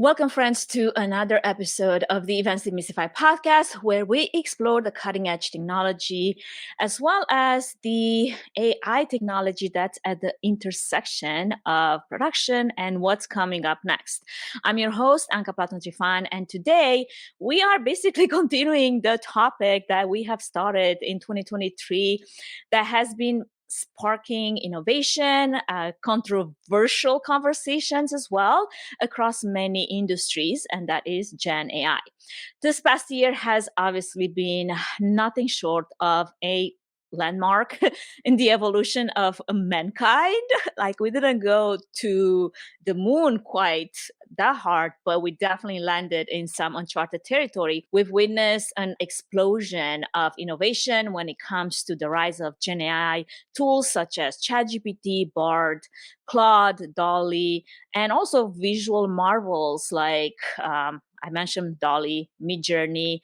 Welcome, friends, to another episode of the Events Demystified Podcast, where we explore the cutting edge technology as well as the AI technology that's at the intersection of production and what's coming up next. I'm your host, Anca P, Trifan, and today we are basically continuing the topic that we have started in 2023 that has been sparking innovation, controversial conversations as well across many industries, and that is Gen AI. This past year has obviously been nothing short of a landmark in the evolution of mankind. Like, we didn't go to the moon quite that hard, but we definitely landed in some uncharted territory. We've witnessed an explosion of innovation when it comes to the rise of Gen AI tools such as ChatGPT, Bard, Claude, Dall-E, and also visual marvels like I mentioned Dall-E, Midjourney,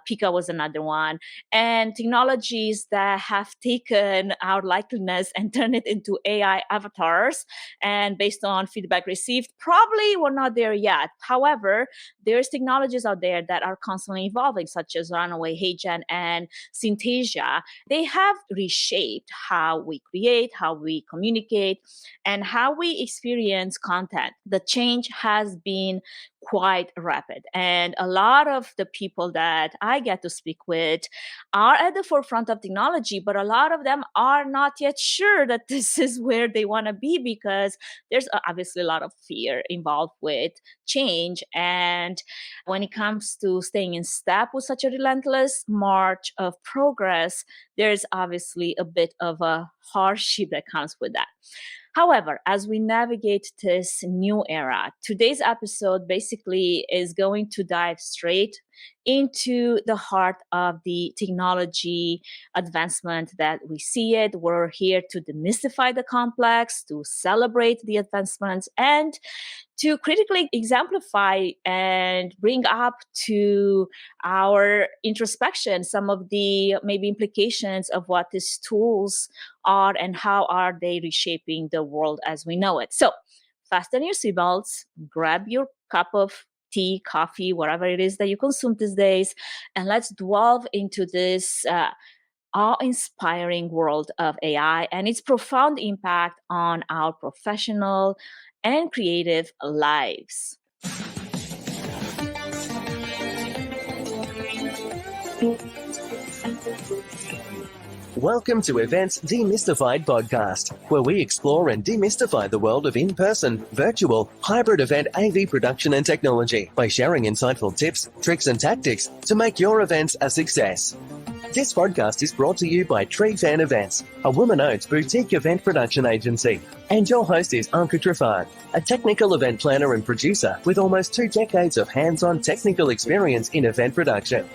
Pika was another one, and technologies that have taken our likeness and turned it into AI avatars. And based on feedback received, probably we're not there yet. However, there's technologies out there that are constantly evolving, such as Runaway, HeyGen, and Synthesia. They have reshaped how we create, how we communicate, and how we experience content. The change has been quite rapid. And a lot of the people that I get to speak with are at the forefront of technology, but a lot of them are not yet sure that this is where they want to be because there's obviously a lot of fear involved with change. And when it comes to staying in step with such a relentless march of progress, there's obviously a bit of a hardship that comes with that. However, as we navigate this new era, today's episode basically is going to dive straight into the heart of the technology advancement that we see it. We're here to demystify the complex, to celebrate the advancements, and to critically exemplify and bring up to our introspection some of the maybe implications of what these tools are and how are they reshaping the world as we know it. So fasten your seatbelts, grab your cup of tea, coffee, whatever it is that you consume these days, and let's delve into this awe-inspiring world of AI and its profound impact on our professional and creative lives. Welcome to Events Demystified Podcast, where we explore and demystify the world of in-person, virtual, hybrid event AV production and technology by sharing insightful tips, tricks and tactics to make your events a success. This podcast is brought to you by Trifan Events, a woman-owned boutique event production agency. And your host is Anca Trifan, a technical event planner and producer with almost 2 decades of hands-on technical experience in event production.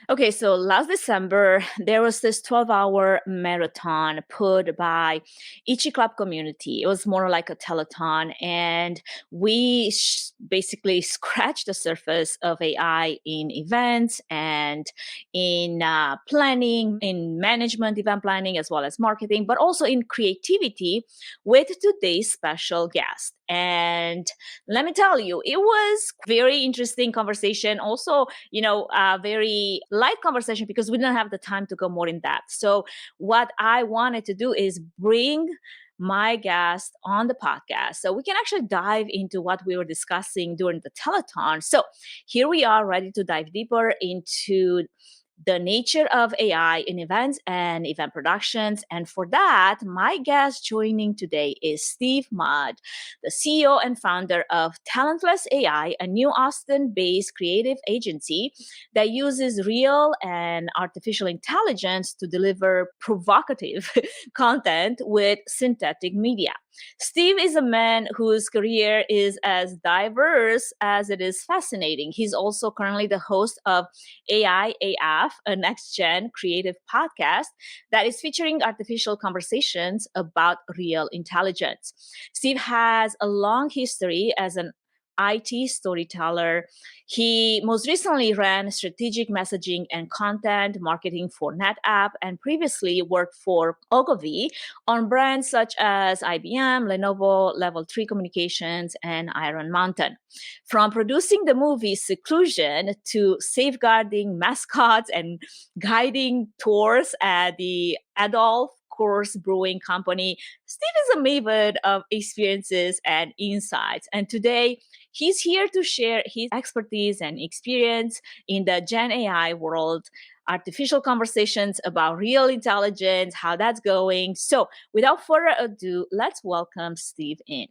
Okay, so last December, there was this 12-hour marathon put by Ichi Club community. It was more like a telethon, and we basically scratched the surface of AI in events and in planning, in management, event planning, as well as marketing, but also in creativity with today's special guest. And let me tell you, it was very interesting conversation. Also, very light conversation because we didn't have the time to go more in depth. So what I wanted to do is bring my guest on the podcast so we can actually dive into what we were discussing during the telethon. So here we are, ready to dive deeper into the nature of AI in events and event productions. And for that, my guest joining today is Steve Mudd, the CEO and founder of Talentless AI, a New Austin-based creative agency that uses real and artificial intelligence to deliver provocative content with synthetic media. Steve is a man whose career is as diverse as it is fascinating. He's also currently the host of AIAF, a next-gen creative podcast that is featuring artificial conversations about real intelligence. Steve has a long history as an IT storyteller. He most recently ran strategic messaging and content marketing for NetApp and previously worked for Ogilvy on brands such as IBM, Lenovo, Level 3 Communications, and Iron Mountain. From producing the movie Seclusion to safeguarding mascots and guiding tours at the Adolf Course Brewing Company, Steve is a maven of experiences and insights. And today, he's here to share his expertise and experience in the Gen AI world, artificial conversations about real intelligence, how that's going. So, without further ado, let's welcome Steve in.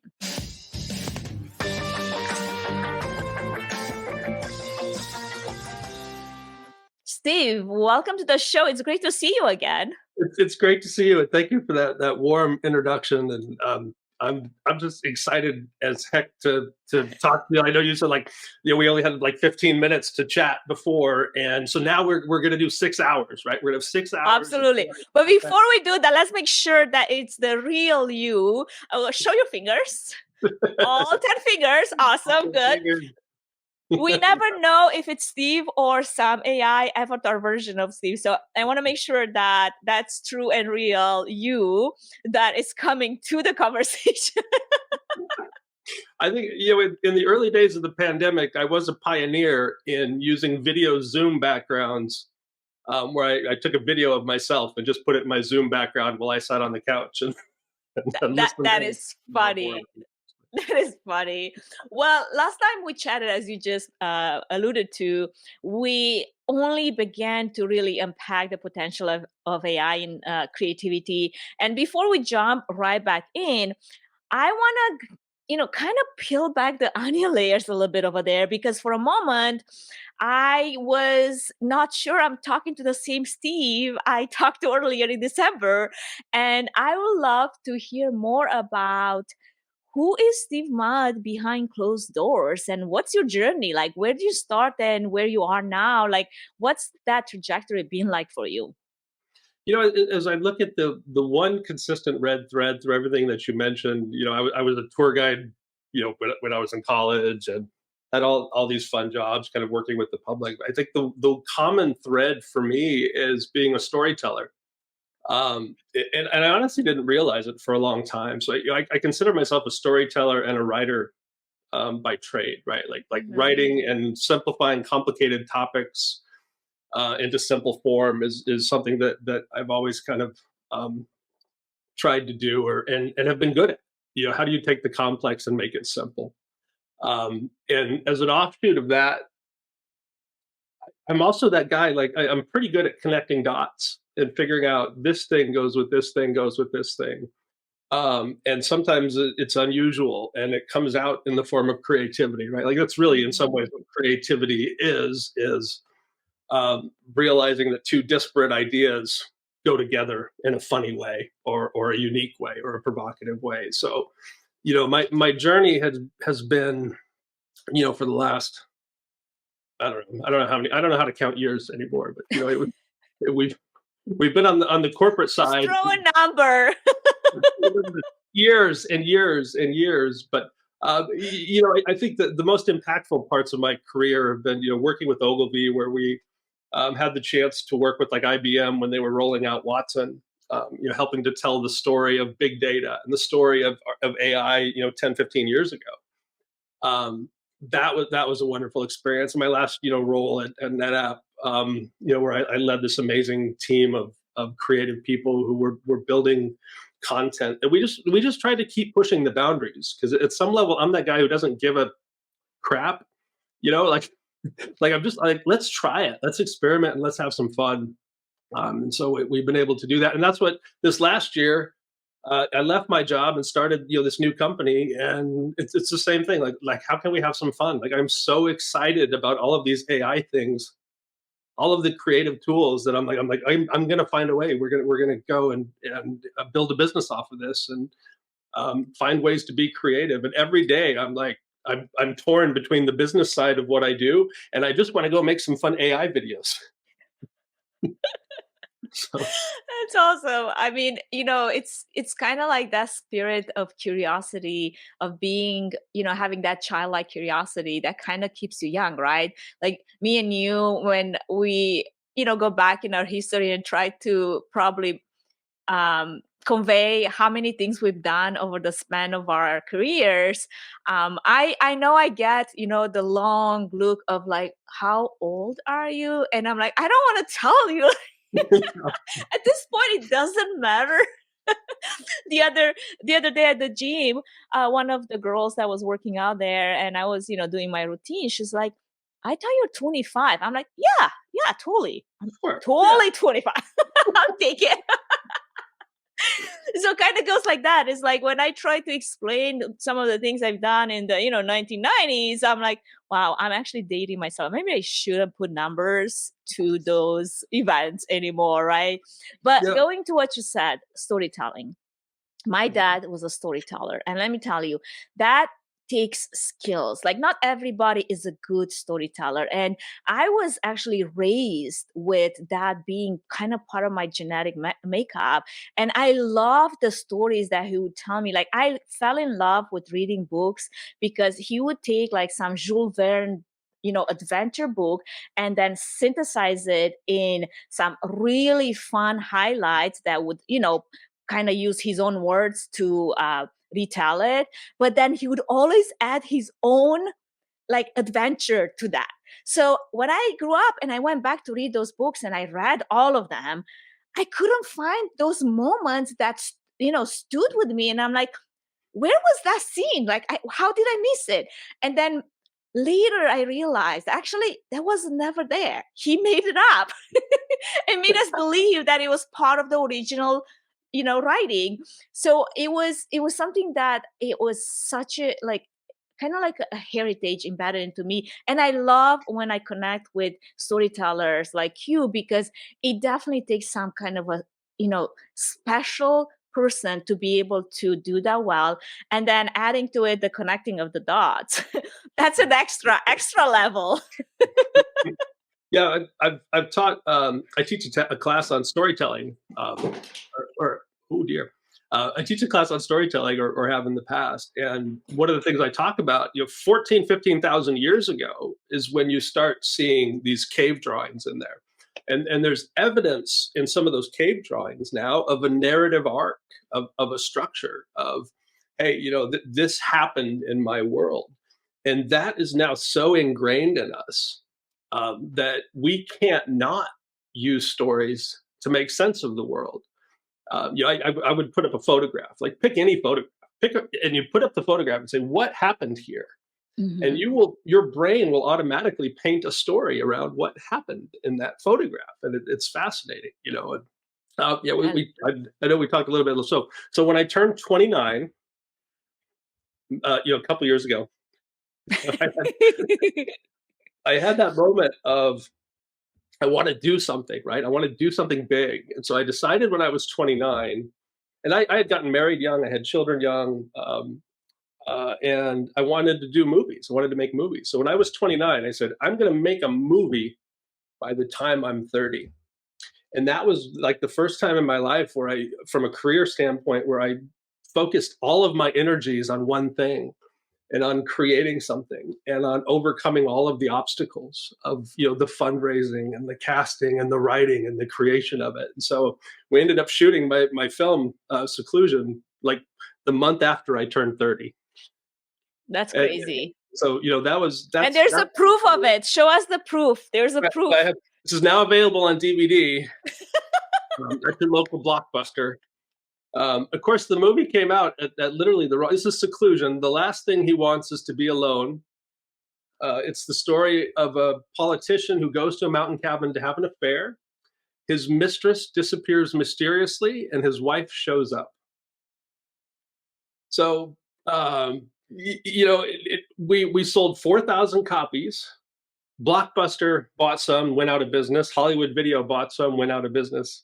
Steve, welcome to the show. It's great to see you again. It's great to see you, and thank you for that warm introduction. And I'm just excited as heck to talk to you. I know you said we only had 15 minutes to chat before, and so now we're going to do 6 hours, right? We're going to have 6 hours. Absolutely. But before we do that, let's make sure that it's the real you. Show your fingers. All 10 fingers. Awesome. Good. We never know if it's Steve or some AI avatar version of Steve. So I want to make sure that that's true and real you that is coming to the conversation. I think, in the early days of the pandemic, I was a pioneer in using video Zoom backgrounds where I took a video of myself and just put it in my Zoom background while I sat on the couch. And that is funny. That is funny. Well, last time we chatted, as you just alluded to, we only began to really unpack the potential of AI in creativity. And before we jump right back in, I want to, kind of peel back the onion layers a little bit over there, because for a moment, I was not sure I'm talking to the same Steve I talked to earlier in December. And I would love to hear more about who is Steve Mudd behind closed doors, and what's your journey? Like, where do you start and where you are now? Like, what's that trajectory been like for you? As I look at the one consistent red thread through everything that you mentioned, I was a tour guide, when I was in college, and had all these fun jobs kind of working with the public. I think the common thread for me is being a storyteller. And I honestly didn't realize it for a long time. So I consider myself a storyteller and a writer by trade, right? Like writing and simplifying complicated topics into simple form is something that I've always kind of tried to do and have been good at. How do you take the complex and make it simple? And as an offshoot of that, I'm also that guy, I'm pretty good at connecting dots and figuring out this thing goes with this thing goes with this thing. And sometimes it's unusual and it comes out in the form of creativity, right? Like that's really in some ways what creativity is realizing that two disparate ideas go together in a funny way or a unique way or a provocative way. So, my journey has been, for the last, I don't know how to count years anymore, but we've been on the corporate side. Just throw a number. Years and years and years, but I think that the most impactful parts of my career have been working with Ogilvy, where we had the chance to work with IBM when they were rolling out Watson, helping to tell the story of big data and the story of AI 10, 15 years ago. That was a wonderful experience. In my last role at NetApp, where I led this amazing team of creative people who were building content, and we just tried to keep pushing the boundaries, because at some level I'm that guy who doesn't give a crap, I'm just let's try it, let's experiment, and let's have some fun. And so we've been able to do that, and that's what this last year. I left my job and started, this new company, and it's the same thing. Like, how can we have some fun? I'm so excited about all of these AI things, all of the creative tools that I'm going to find a way. We're going to go and build a business off of this and find ways to be creative. And every day I'm torn between the business side of what I do, and I just want to go make some fun AI videos. That's That's awesome. I mean, it's kind of like that spirit of curiosity, of being, having that childlike curiosity that kind of keeps you young, right? Like me and you, when we, go back in our history and try to probably convey how many things we've done over the span of our careers. I know I get, the long look of like, how old are you? And I'm like, I don't want to tell you. At this point, it doesn't matter. the other day at the gym, one of the girls that was working out there, and I was, doing my routine. She's like, I thought you're 25. I'm like, yeah, totally. I'm Sure. totally 25. I'll take it. So it kind of goes like that. It's like when I try to explain some of the things I've done in the 1990s, I'm like, wow, I'm actually dating myself. Maybe I shouldn't put numbers to those events anymore, right? But Yeah. going to what you said, storytelling. My dad was a storyteller, and let me tell you, that takes skills. Like not everybody is a good storyteller, and I was actually raised with that being kind of part of my genetic makeup. And I love the stories that he would tell me. Like I fell in love with reading books because he would take like some Jules Verne adventure book and then synthesize it in some really fun highlights that would kind of use his own words to retell it, but then he would always add his own like adventure to that. So when I grew up and I went back to read those books and I read all of them, I couldn't find those moments that stood with me, and I'm like, where was that scene? Like, how did I miss it? And then later I realized actually that was never there. He made it up. It made us believe that it was part of the original writing. So it was something that it was such a like kind of like a heritage embedded into me. And I love when I connect with storytellers like you, because it definitely takes some kind of a special person to be able to do that well. And then adding to it the connecting of the dots. That's an extra level. Yeah, I've taught. I teach a class on storytelling, or oh dear, I teach a class on storytelling, or have in the past. And one of the things I talk about, 15,000 years ago, is when you start seeing these cave drawings in there, and there's evidence in some of those cave drawings now of a narrative arc, of a structure of, hey, this happened in my world, and that is now so ingrained in us. That we can't not use stories to make sense of the world. I would put up a photograph, like pick any photograph, and you put up the photograph and say, what happened here? Mm-hmm. And your brain will automatically paint a story around what happened in that photograph. And it's fascinating, And, I know we talked a little bit. So when I turned 29, a couple years ago, I had that moment of, I want to do something, right? I want to do something big. And so I decided when I was 29, and I had gotten married young, I had children young, and I wanted to do movies. I wanted to make movies. So when I was 29, I said, I'm going to make a movie by the time I'm 30. And that was like the first time in my life where from a career standpoint, where I focused all of my energies on one thing, and on creating something, and on overcoming all of the obstacles of the fundraising and the casting and the writing and the creation of it. And so we ended up shooting my film Seclusion like the month after I turned 30. That's crazy. And so that's and there's a proof of it. Show us the proof. There's a proof. This is now available on DVD at your local Blockbuster. Of course, the movie came out at literally this is Seclusion. The last thing he wants is to be alone. It's the story of a politician who goes to a mountain cabin to have an affair. His mistress disappears mysteriously, and his wife shows up. So, we sold 4,000 copies. Blockbuster bought some, went out of business. Hollywood Video bought some, went out of business.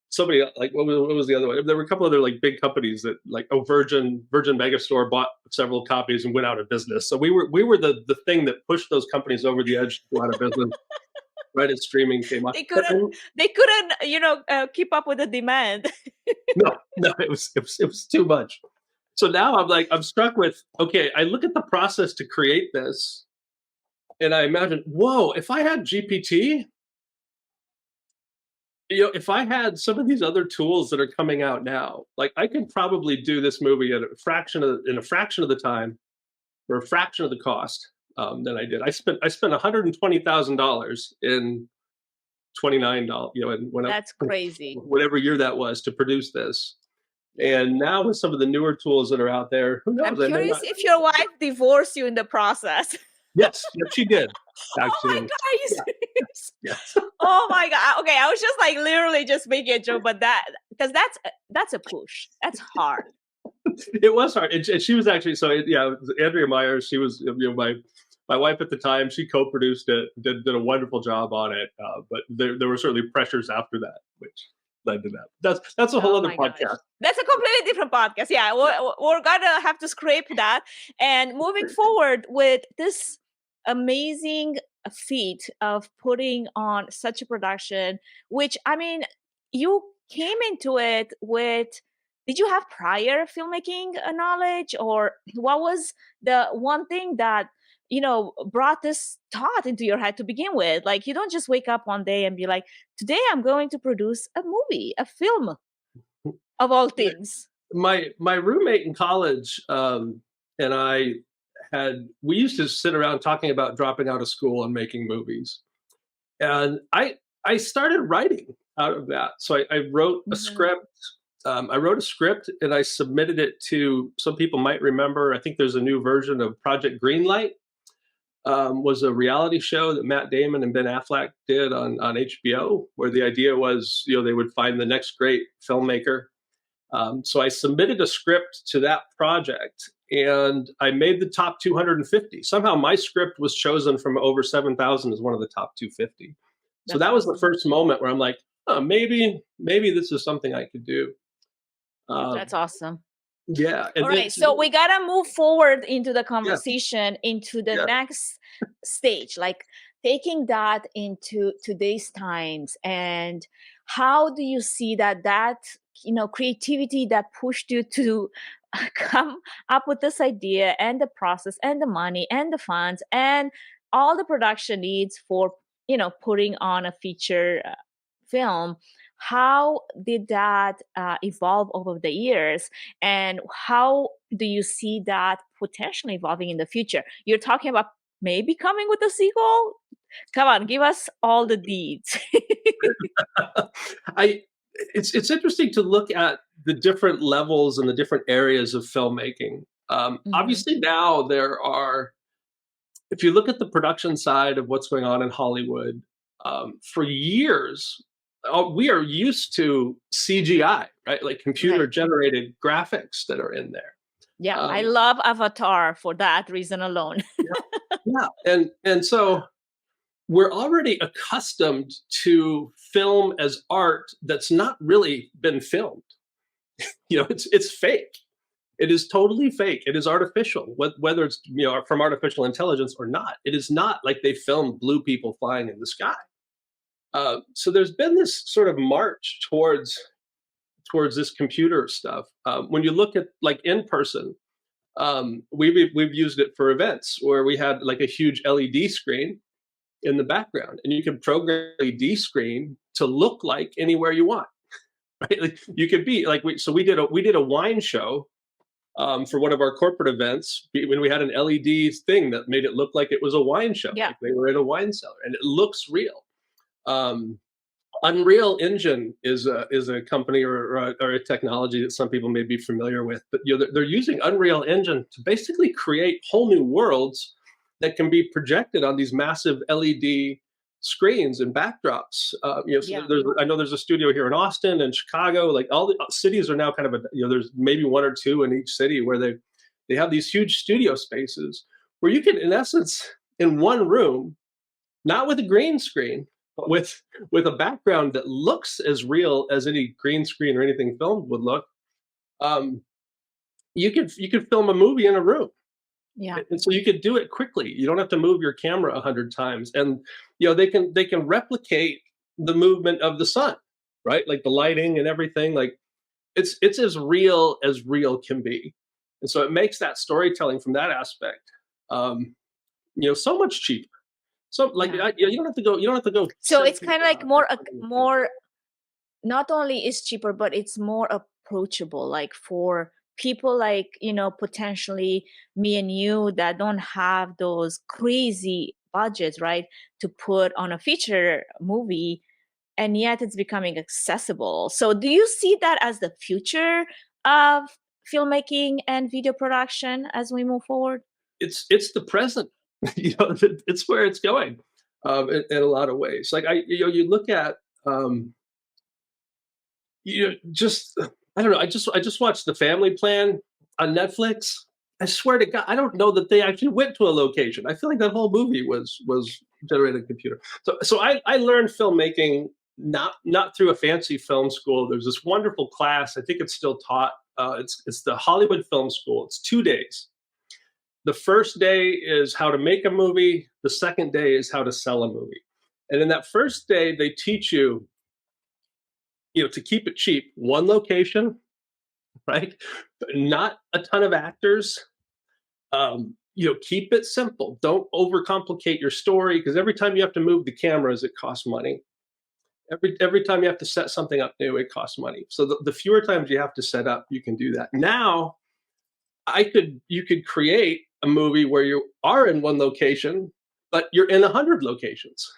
Somebody like what was the other one? There were a couple other like big companies that like Virgin Megastore bought several copies and went out of business. So we were the thing that pushed those companies over the edge to go out of business. right as streaming came on. They couldn't, keep up with the demand. No, it was too much. So now I'm struck with, okay, I look at the process to create this and I imagine, whoa, if I had GPT, if I had some of these other tools that are coming out now, like I could probably do this movie in a fraction of the time for a fraction of the cost than I did. I spent $120,000 in $29, That's crazy. whatever year that was to produce this. And now with some of the newer tools that are out there, who knows? I'm curious if your wife divorced you in the process. Yes, she did. Actually. Oh my God, are you serious? Yes. Oh my God. Okay, I was just like literally just making a joke, but because that's a push. That's hard. It was hard, and she was actually Andrea Myers. She was my wife at the time. She co-produced it, did a wonderful job on it. But there were certainly pressures after that, which led to that. That's a whole other podcast. Gosh. That's a completely different podcast. Yeah, we're gonna have to scrape that. And moving forward with this amazing feat of putting on such a production, which I mean, you came into it with. Did you have prior filmmaking knowledge, or what was the one thing that brought this thought into your head to begin with? Like, you don't just wake up one day and be like, today I'm going to produce a movie, a film, of all things. My roommate in college and we used to sit around talking about dropping out of school and making movies, and I started writing out of that. So I wrote a script. I wrote a script and I submitted it to, some people might remember, I think there's a new version of Project Greenlight. Was a reality show that Matt Damon and Ben Affleck did on HBO, where the idea was, they would find the next great filmmaker. So I submitted a script to that project and I made the top 250. Somehow my script was chosen from over 7,000 as one of the top 250. So that was the first moment where I'm like, oh, maybe this is something I could do. That's awesome. Yeah. All right. So we got to move forward into the conversation, into the next stage, like taking that into today's times. And how do you see that creativity that pushed you to come up with this idea and the process and the money and the funds and all the production needs for, putting on a feature film? How did that evolve over the years, and how do you see that potentially evolving in the future? You're talking about maybe coming with a sequel. Come on, give us all the deeds. It's interesting to look at the different levels and the different areas of filmmaking. Obviously now there are, if you look at the production side of what's going on in Hollywood, for years, we are used to CGI, right? Like computer generated graphics that are in there. Yeah, I love Avatar for that reason alone. And so we're already accustomed to film as art that's not really been filmed. It's fake. It is totally fake. It is artificial, whether it's from artificial intelligence or not. It is not like they filmed blue people flying in the sky. So there's been this sort of march towards this computer stuff. When you look at like in person, we've used it for events where we had like a huge LED screen in the background, and you can program LED screen to look like anywhere you want. Right? Like you could be like we did a wine show for one of our corporate events when we had an LED thing that made it look like it was a wine show. Yeah. Like they were in a wine cellar, and it looks real. Unreal Engine is a company or a technology that some people may be familiar with, but they're using Unreal Engine to basically create whole new worlds that can be projected on these massive LED screens and backdrops. I know there's a studio here in Austin and Chicago. Like all the cities are now kind of there's maybe one or two in each city where they have these huge studio spaces where you can, in essence, in one room, not with a green screen, but with a background that looks as real as any green screen or anything filmed would look, you could film a movie in a room. Yeah. And so you could do it quickly. You don't have to move your camera 100 times. And they can replicate the movement of the sun, right? Like the lighting and everything. Like it's as real can be. And so it makes that storytelling from that aspect, so much cheaper. So like Yeah. you don't have to go. You don't have to go. So send it's kind of people like out more, there finding more, not only is cheaper, but it's more approachable, like for people like, potentially me and you that don't have those crazy budgets, right, to put on a feature movie, and yet it's becoming accessible. So do you see that as the future of filmmaking and video production as we move forward? it's the present. It's where it's going, in a lot of ways. Like you look at, just I don't know. I just watched The Family Plan on Netflix. I swear to God, I don't know that they actually went to a location. I feel like that whole movie was generated in computer. So I learned filmmaking not through a fancy film school. There's this wonderful class. I think it's still taught. It's the Hollywood Film School. It's 2 days. The first day is how to make a movie. The second day is how to sell a movie. And in that first day, they teach you, to keep it cheap, one location, right? Not a ton of actors. Keep it simple. Don't overcomplicate your story, because every time you have to move the cameras, it costs money. Every time you have to set something up new, it costs money. So the fewer times you have to set up, you can do that. Now, you could create a movie where you are in one location, but you're in 100 locations.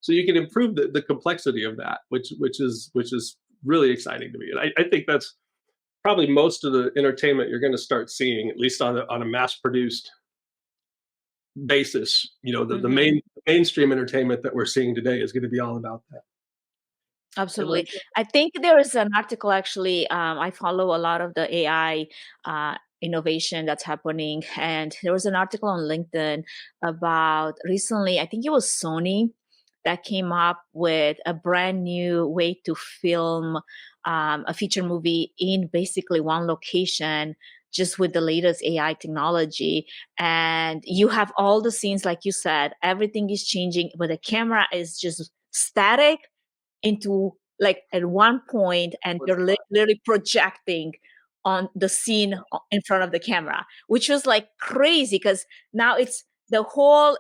So you can improve the complexity of that, which is really exciting to me. And I think that's probably most of the entertainment you're going to start seeing, at least on a mass produced basis. The mainstream entertainment that we're seeing today is going to be all about that. Absolutely. I think there is an article actually. I follow a lot of the AI innovation that's happening. And there was an article on LinkedIn about recently, I think it was Sony that came up with a brand new way to film a feature movie in basically one location, just with the latest AI technology. And you have all the scenes, like you said, everything is changing, but the camera is just static into like at one point, and you're literally projecting on the scene in front of the camera, which was like crazy, because now it's the whole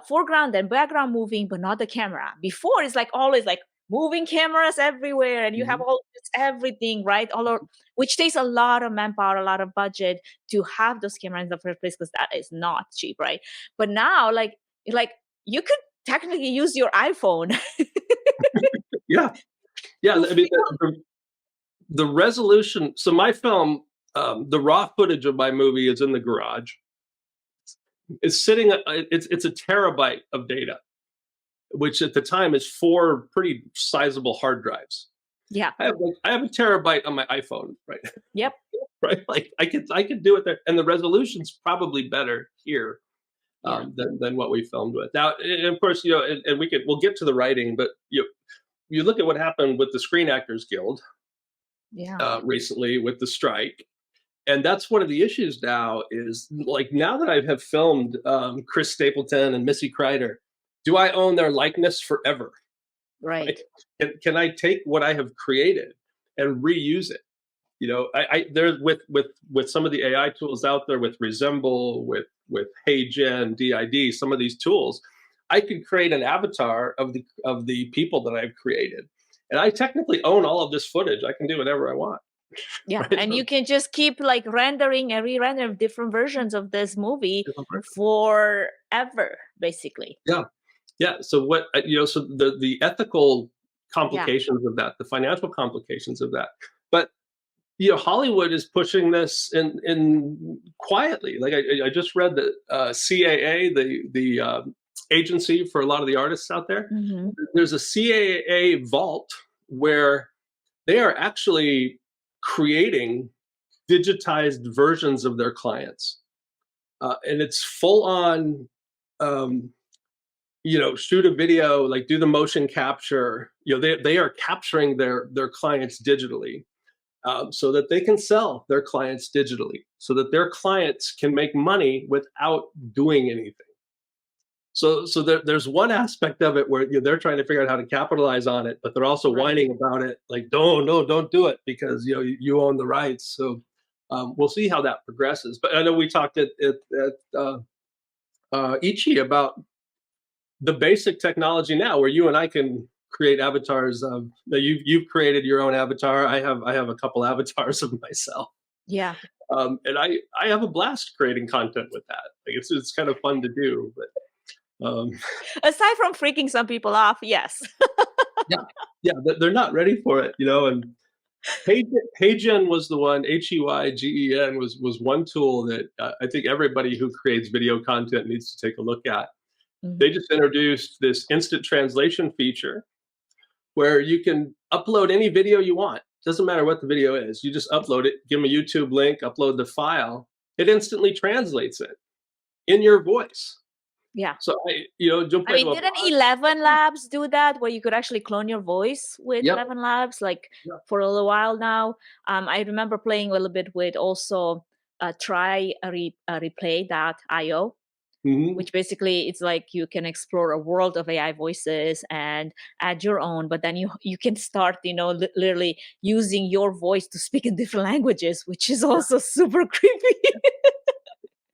foreground and background moving, but not the camera. Before it's like always like moving cameras everywhere, and you have all this everything, right, which takes a lot of manpower, a lot of budget to have those cameras in the first place, because that is not cheap, right? But now like you could technically use your iPhone. Yeah. I mean, the resolution. So my film, the raw footage of my movie is in the garage. It's sitting. It's a terabyte of data, which at the time is 4 pretty sizable hard drives. Yeah. I have a terabyte on my iPhone, right? Yep. Right. Like I could do it there, and the resolution's probably better here than what we filmed with. Now, and of course, and we'll get to the writing, but you look at what happened with the Screen Actors Guild recently with the strike. And that's one of the issues now, is like, now that I have filmed Chris Stapleton and Missy Kreider, do I own their likeness forever? Right. Can I take what I have created and reuse it? There's with some of the AI tools out there, with Resemble, with HeyGen, DID, some of these tools, I could create an avatar of the people that I've created, and I technically own all of this footage. I can do whatever I want. Yeah, right? and you can just keep like rendering and re-rendering different versions of this movie forever, basically. Yeah. So what so the ethical complications of that, the financial complications of that, but Hollywood is pushing this in quietly. Like I just read that CAA, the agency for a lot of the artists out there, there's a CAA vault where they are actually creating digitized versions of their clients, and it's full on. Shoot a video, like do the motion capture. They are capturing their clients digitally. so that they can sell their clients digitally, so that their clients can make money without doing anything. So there's one aspect of it where they're trying to figure out how to capitalize on it, but they're also whining about it, like, don't do it because you own the rights. So we'll see how that progresses. But I know we talked at Ichi about the basic technology now, where you and I can create avatars of. You've created your own avatar. I have a couple avatars of myself. Yeah. And I have a blast creating content with that. Like it's kind of fun to do, but. Aside from freaking some people off, yes. yeah, they're not ready for it, And HeyGen was the one. HeyGen was one tool that I think everybody who creates video content needs to take a look at. Mm-hmm. They just introduced this instant translation feature where you can upload any video you want. Doesn't matter what the video is. You just upload it, give them a YouTube link, upload the file. It instantly translates it in your voice. Yeah. So didn't 11 Labs do that, where you could actually clone your voice with 11 Labs, for a little while now? I remember playing a little bit with also Replay.io, mm-hmm. which basically it's like you can explore a world of AI voices and add your own, but then you can start, literally using your voice to speak in different languages, which is also super creepy.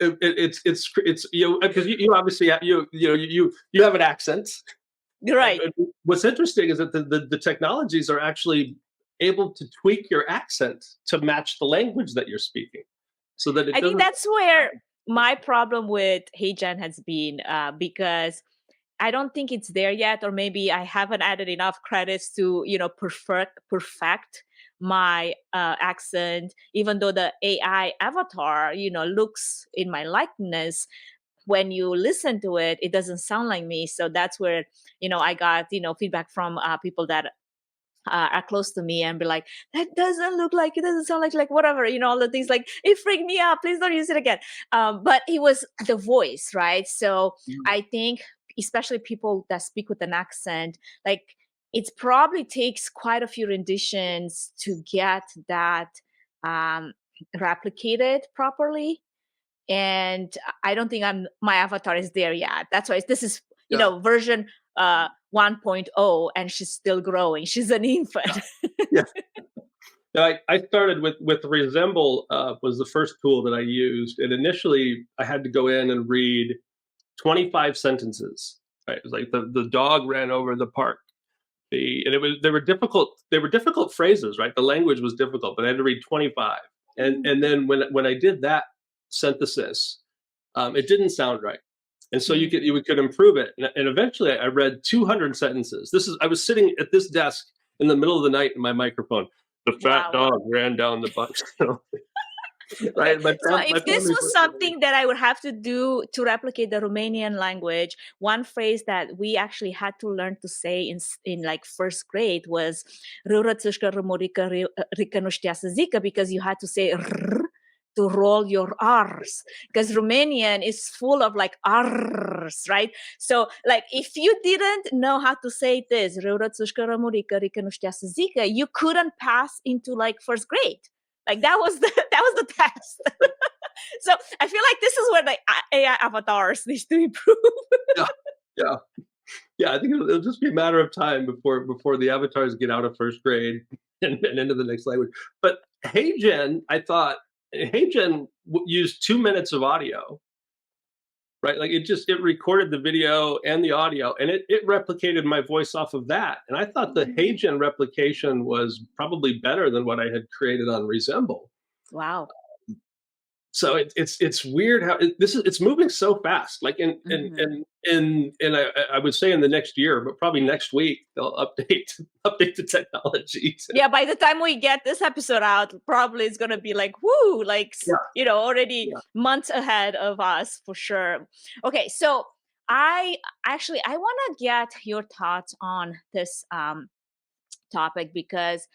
It's because you obviously have, you have an accent, right? And what's interesting is that the technologies are actually able to tweak your accent to match the language that you're speaking, so that I think that's where my problem with HeyGen has been, because I don't think it's there yet, or maybe I haven't added enough credits to perfect my accent, even though the AI avatar looks in my likeness. When you listen to it, it doesn't sound like me. So that's where I got feedback from people that are close to me and be like, that doesn't look like, it doesn't sound like whatever, all the things, like, it freaked me out, please don't use it again. But it was the voice, right? So I think especially people that speak with an accent, like, it probably takes quite a few renditions to get that replicated properly. And I don't think my avatar is there yet. That's why this is version 1.0, and she's still growing. She's an infant. Yeah. I started with Resemble, was the first tool that I used, and initially I had to go in and read 25 sentences. Right, it was like the dog ran over the park. They were difficult phrases, right? The language was difficult, but I had to read 25. And then when I did that synthesis, it didn't sound right. And so you could improve it. And eventually I read 200 sentences. I was sitting at this desk in the middle of the night in my microphone. The fat dog ran down the bus. Right. So if this was something that I would have to do to replicate the Romanian language, one phrase that we actually had to learn to say in like first grade was "Râurățâșcă rămurică rică nu știa să zică," because you had to say "r" to roll your R's, because Romanian is full of like R's, right? So like if you didn't know how to say this, "Râurățâșcă rămurică rică nu știa să zică," you couldn't pass into like first grade. Like that was the test. So I feel like this is where the AI avatars need to improve. Yeah. I think it'll just be a matter of time before the avatars get out of first grade and into the next language. But HeyGen, I thought HeyGen used 2 minutes of audio, right? Like it recorded the video and the audio, and it replicated my voice off of that. And I thought the HeyGen replication was probably better than what I had created on Resemble. Wow. So it's weird how it's moving so fast. Like I would say in the next year, but probably next week they'll update the technology. Yeah, by the time we get this episode out, probably it's gonna be like woo, like already months ahead of us for sure. Okay, so I want to get your thoughts on this topic because,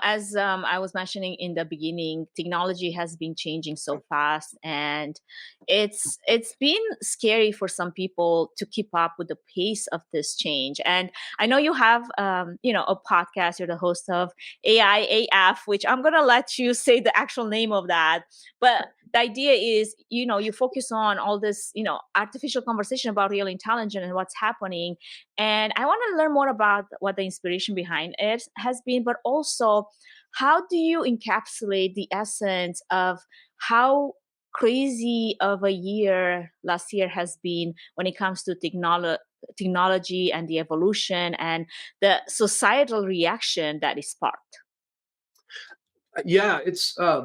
as I was mentioning in the beginning, technology has been changing so fast, and it's been scary for some people to keep up with the pace of this change. And I know you have, a podcast. You're the host of AIAF, which I'm gonna let you say the actual name of that. But the idea is, you focus on all this, artificial conversation about real intelligence and what's happening. And I want to learn more about what the inspiration behind it has been, but also how do you encapsulate the essence of how crazy of a year last year has been when it comes to technology and the evolution and the societal reaction that is sparked? Yeah, it's I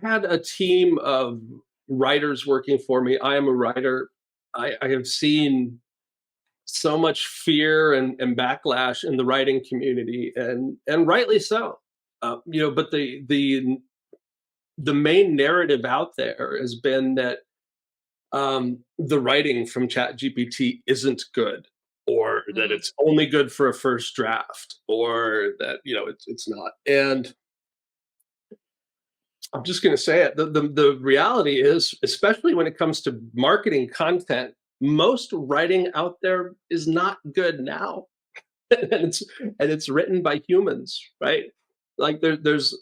had a team of writers working for me. I am a writer. I have seen so much fear and backlash in the writing community, and rightly so. But the main narrative out there has been that the writing from ChatGPT isn't good, or that it's only good for a first draft, or that it's not. And I'm just going to say it. The reality is, especially when it comes to marketing content, most writing out there is not good now, and it's written by humans, right? Like there's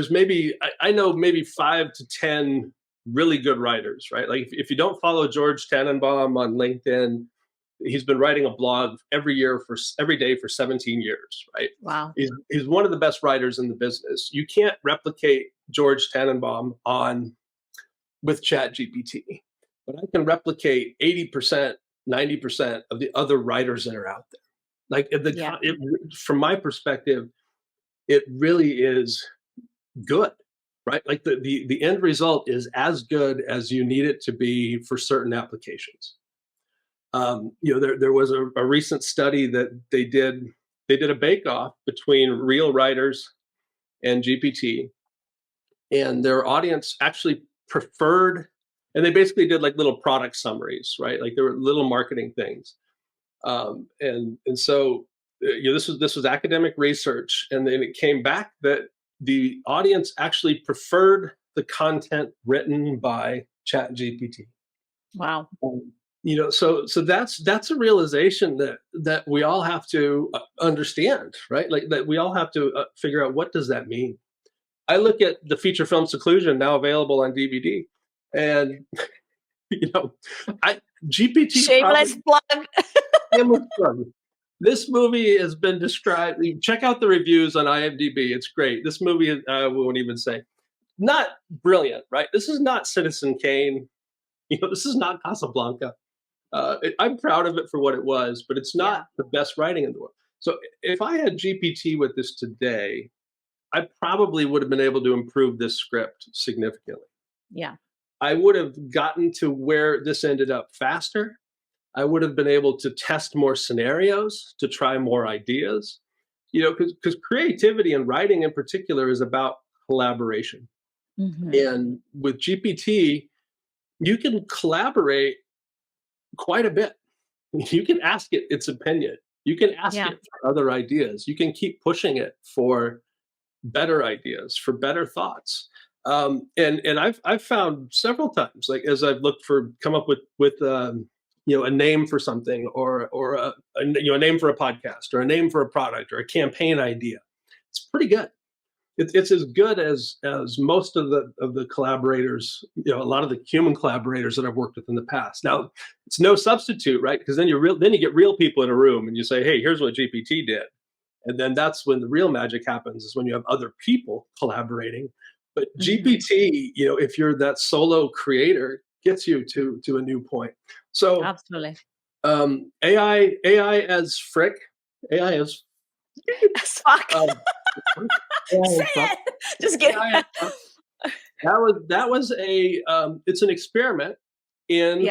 maybe I know maybe 5 to 10 really good writers, right? Like if you don't follow George Tannenbaum on LinkedIn, he's been writing a blog every day for 17 years, right? Wow. He's one of the best writers in the business. You can't replicate George Tannenbaum with ChatGPT, but I can replicate 80%, 90% of the other writers that are out there. Like from my perspective, it really is good, right? Like the end result is as good as you need it to be for certain applications. There was a recent study that they did a bake-off between real writers and GPT, and their audience actually preferred, and they basically did like little product summaries, right? Like there were little marketing things, and so this was academic research, and then it came back that the audience actually preferred the content written by ChatGPT. Wow. So that's a realization that we all have to understand, right? Like that we all have to figure out, what does that mean? I look at the feature film Seclusion, now available on DVD, and GPT. Shameless plug. Shameless plug. This movie has been described. Check out the reviews on IMDb. It's great. This movie, we won't even say, not brilliant, right? This is not Citizen Kane. This is not Casablanca. I'm proud of it for what it was, but it's not the best writing in the world. So if I had GPT with this today, I probably would have been able to improve this script significantly. Yeah. I would have gotten to where this ended up faster. I would have been able to test more scenarios, to try more ideas, because creativity and writing in particular is about collaboration. Mm-hmm. And with GPT, you can collaborate quite a bit. You can ask it its opinion. You can ask it for other ideas. You can keep pushing it for better ideas, for better thoughts. And I've found several times, like as I've looked come up with a name for something, or a name for a podcast, or a name for a product, or a campaign idea. It's pretty good. It's as good as most of the collaborators, a lot of the human collaborators that I've worked with in the past. Now, it's no substitute, right? Because then you get real people in a room and you say, hey, here's what GPT did. And then that's when the real magic happens, is when you have other people collaborating. But GPT, if you're that solo creator, gets you to a new point. So absolutely. AI as frick, AI as fuck. Say it. Just kidding. That was it's an experiment in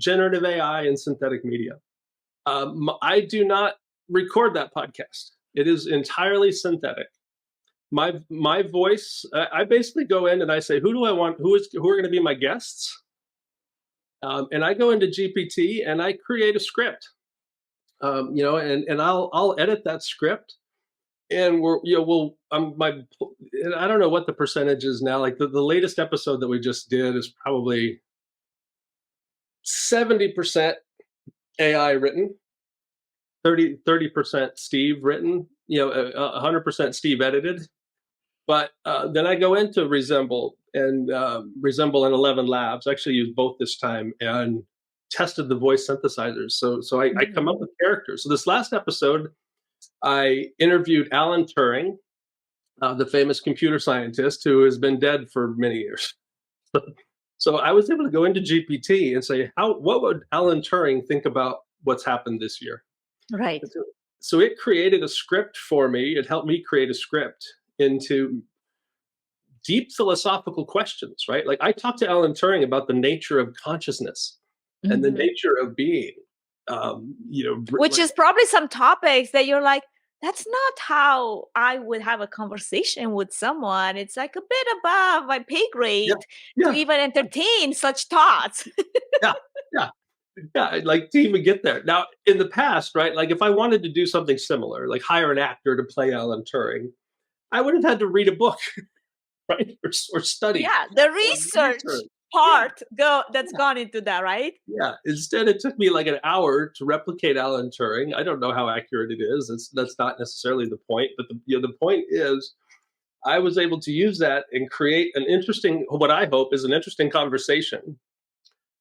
generative AI and synthetic media. I do not record that podcast. It is entirely synthetic. My voice, I basically go in and I say, who do I want? Who are going to be my guests? And I go into GPT and I create a script. and I'll edit that script, and and I don't know what the percentage is now. Like the latest episode that we just did is probably 70% AI written, 30% Steve written, 100% Steve edited. But then I go into Resemble and Resemble in 11 Labs. I actually used both this time and tested the voice synthesizers. So I come up with characters. So this last episode, I interviewed Alan Turing, the famous computer scientist who has been dead for many years. So I was able to go into GPT and say, what would Alan Turing think about what's happened this year? Right. So it created a script for me. It helped me create a script into deep philosophical questions, right? Like I talked to Alan Turing about the nature of consciousness and the nature of being. Which is probably some topics that you're like, that's not how I would have a conversation with someone. It's like a bit above my pay grade to even entertain such thoughts. yeah. I'd like to even get there. Now, in the past, right, like if I wanted to do something similar, like hire an actor to play Alan Turing, I would have had to read a book, right, or study. Yeah, the research part that's gone into that, right? Yeah. Instead, it took me like an hour to replicate Alan Turing. I don't know how accurate it is. That's not necessarily the point. But the point is, I was able to use that and create what I hope is an interesting conversation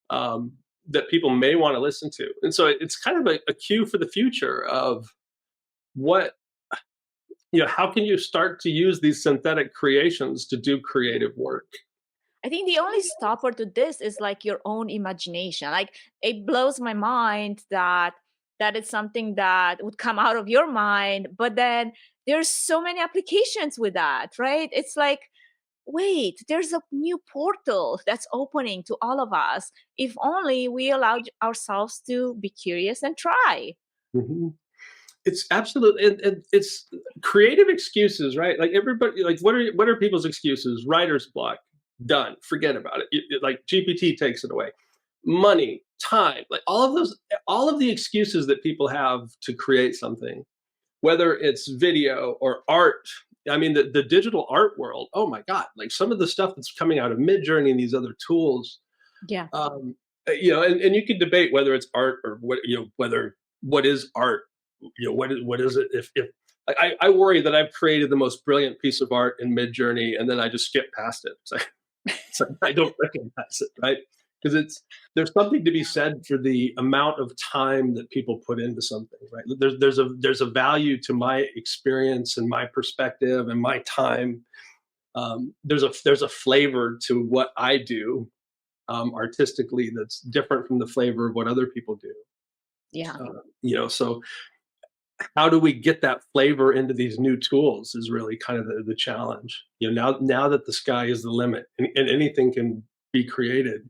that people may want to listen to. And so it's kind of a cue for the future of how can you start to use these synthetic creations to do creative work? I think the only stopper to this is like your own imagination. Like it blows my mind that is something that would come out of your mind, but then there's so many applications with that, right? It's like, wait, there's a new portal that's opening to all of us. If only we allowed ourselves to be curious and try. Mm-hmm. It's absolutely, and it's creative excuses, right? Like everybody, like what are people's excuses? Writer's block, done, forget about it. Like GPT takes it away. Money, time, like all of the excuses that people have to create something, whether it's video or art. I mean, the digital art world. Oh my God! Like some of the stuff that's coming out of Midjourney and these other tools. Yeah. And you could debate whether it's art or what is art. What is it? If I worry that I've created the most brilliant piece of art in Midjourney and then I just skip past it. It's like I don't recognize it, right? Because there's something to be said for the amount of time that people put into something, right? There's a value to my experience and my perspective and my time. There's a flavor to what I do artistically that's different from the flavor of what other people do. Yeah. So how do we get that flavor into these new tools is really kind of the challenge. Now that the sky is the limit and anything can be created.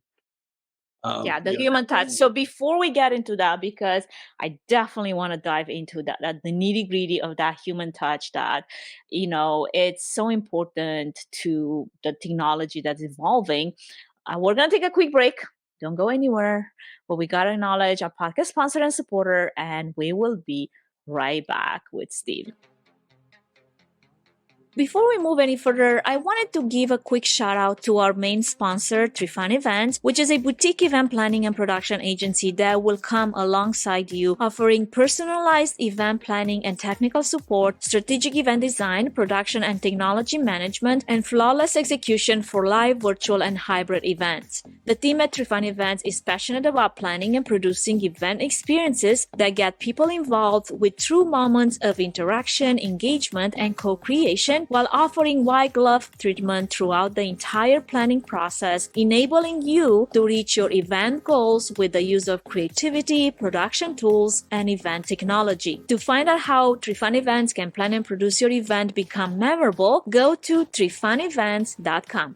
The human touch. So before we get into that, because I definitely want to dive into that the nitty gritty of that human touch, that it's so important to the technology that's evolving. We're gonna take a quick break. Don't go anywhere. But we gotta acknowledge our podcast sponsor and supporter, and we will be right back with Steve. Before we move any further, I wanted to give a quick shout out to our main sponsor, Trifun Events, which is a boutique event planning and production agency that will come alongside you, offering personalized event planning and technical support, strategic event design, production and technology management, and flawless execution for live, virtual, and hybrid events. The team at Trifun Events is passionate about planning and producing event experiences that get people involved with true moments of interaction, engagement, and co-creation, while offering white glove treatment throughout the entire planning process, enabling you to reach your event goals with the use of creativity, production tools, and event technology. To find out how Trifun Events can plan and produce your event become memorable, go to trifunevents.com.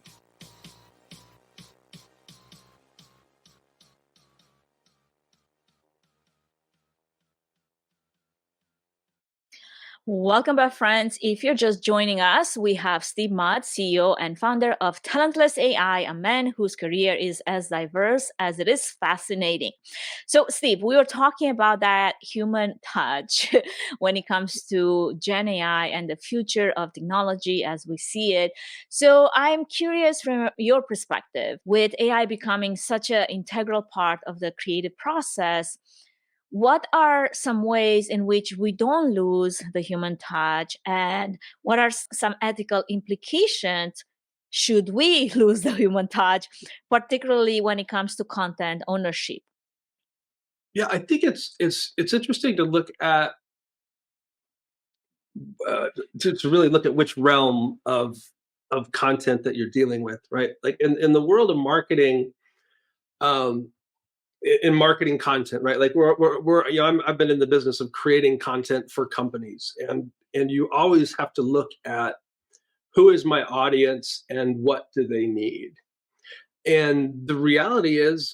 Welcome back, friends. If you're just joining us, we have Steve Mudd, CEO and founder of Talentless AI, a man whose career is as diverse as it is fascinating. So, Steve, we were talking about that human touch when it comes to Gen AI and the future of technology as we see it. So, I'm curious from your perspective, with AI becoming such an integral part of the creative process, what are some ways in which we don't lose the human touch, and what are some ethical implications should we lose the human touch, particularly when it comes to content ownership? Yeah, I think it's interesting to look at uh, to really look at which realm of content that you're dealing with, right? Like in the world of marketing, um, in marketing content, right? Like we're I've been in the business of creating content for companies, and you always have to look at who is my audience and what do they need. And the reality is,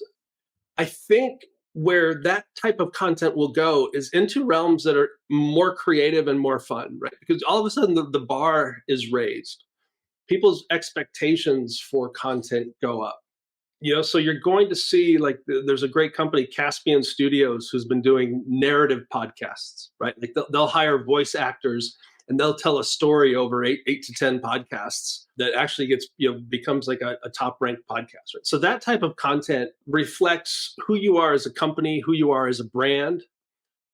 I think where that type of content will go is into realms that are more creative and more fun, right? Because all of a sudden the bar is raised. People's expectations for content go up. So you're going to see, like, there's a great company, Caspian Studios, who's been doing narrative podcasts, right? Like they'll hire voice actors and they'll tell a story over eight to 10 podcasts that actually gets, becomes like a top ranked podcast, right? So that type of content reflects who you are as a company, who you are as a brand,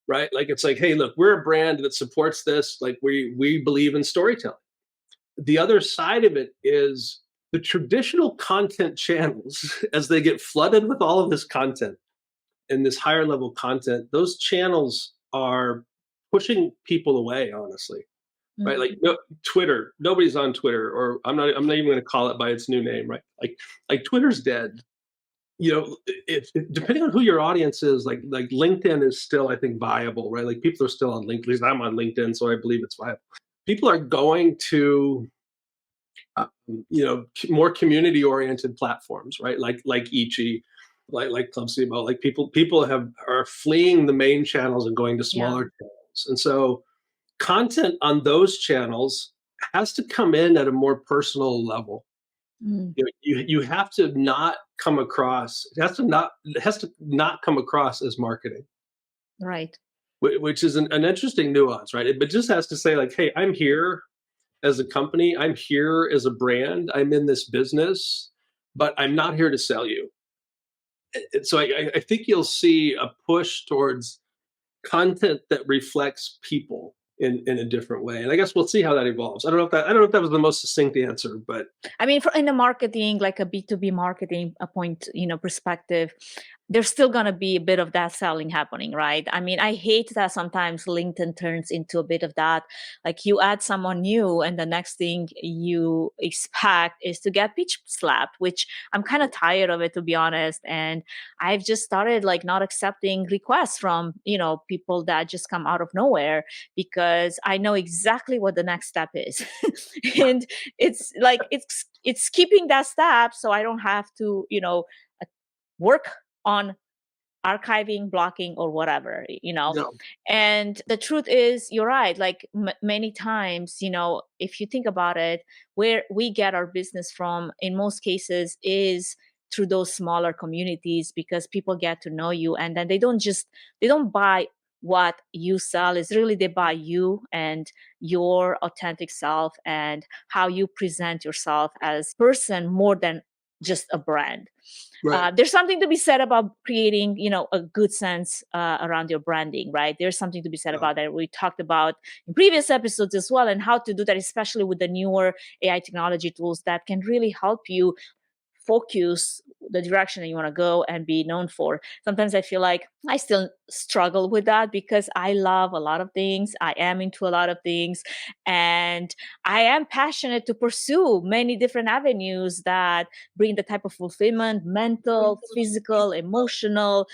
right? Like, it's like, hey, look, we're a brand that supports this. Like, we believe in storytelling. The other side of it is the traditional content channels, as they get flooded with all of this content and this higher level content, those channels are pushing people away, honestly. Right? Like, no, Twitter, nobody's on Twitter, or I'm not even going to call it by its new name, right? Like Twitter's dead. Depending on who your audience is, like LinkedIn is still, I think, viable, right? Like, people are still on LinkedIn. At least I'm on LinkedIn, so I believe it's viable. People are going to more community oriented platforms, right? Like Ichi, like Club Simo. Like, people are fleeing the main channels and going to smaller channels. And so content on those channels has to come in at a more personal level. You have to not come across, it has to not come across as marketing. Right. Which is an interesting nuance, right? But just has to say, like, hey, I'm here as a company, I'm here as a brand, I'm in this business, but I'm not here to sell you. So I think you'll see a push towards content that reflects people in a different way. And I guess we'll see how that evolves. I don't know if that was the most succinct answer, but I mean, in the marketing, like a B2B marketing point, perspective, there's still going to be a bit of that selling happening, right? I mean, I hate that sometimes LinkedIn turns into a bit of that. Like, you add someone new and the next thing you expect is to get pitch slapped, which I'm kind of tired of it, to be honest. And I've just started like not accepting requests from, people that just come out of nowhere, because I know exactly what the next step is. And it's like, it's skipping that step, so I don't have to work on archiving, blocking, or whatever. no. And the truth is, you're right, like many times, if you think about it, where we get our business from in most cases is through those smaller communities, because people get to know you, and then they don't buy what you sell. Is really, they buy you and your authentic self and how you present yourself as person, more than just a brand. Right. There's something to be said about creating, a good sense around your branding, right? There's something to be said about that. We talked about in previous episodes as well, and how to do that, especially with the newer AI technology tools that can really help you focus the direction that you want to go and be known for. Sometimes I feel like I still struggle with that, because I love a lot of things. I am into a lot of things, and I am passionate to pursue many different avenues that bring the type of fulfillment, mental, physical, emotional,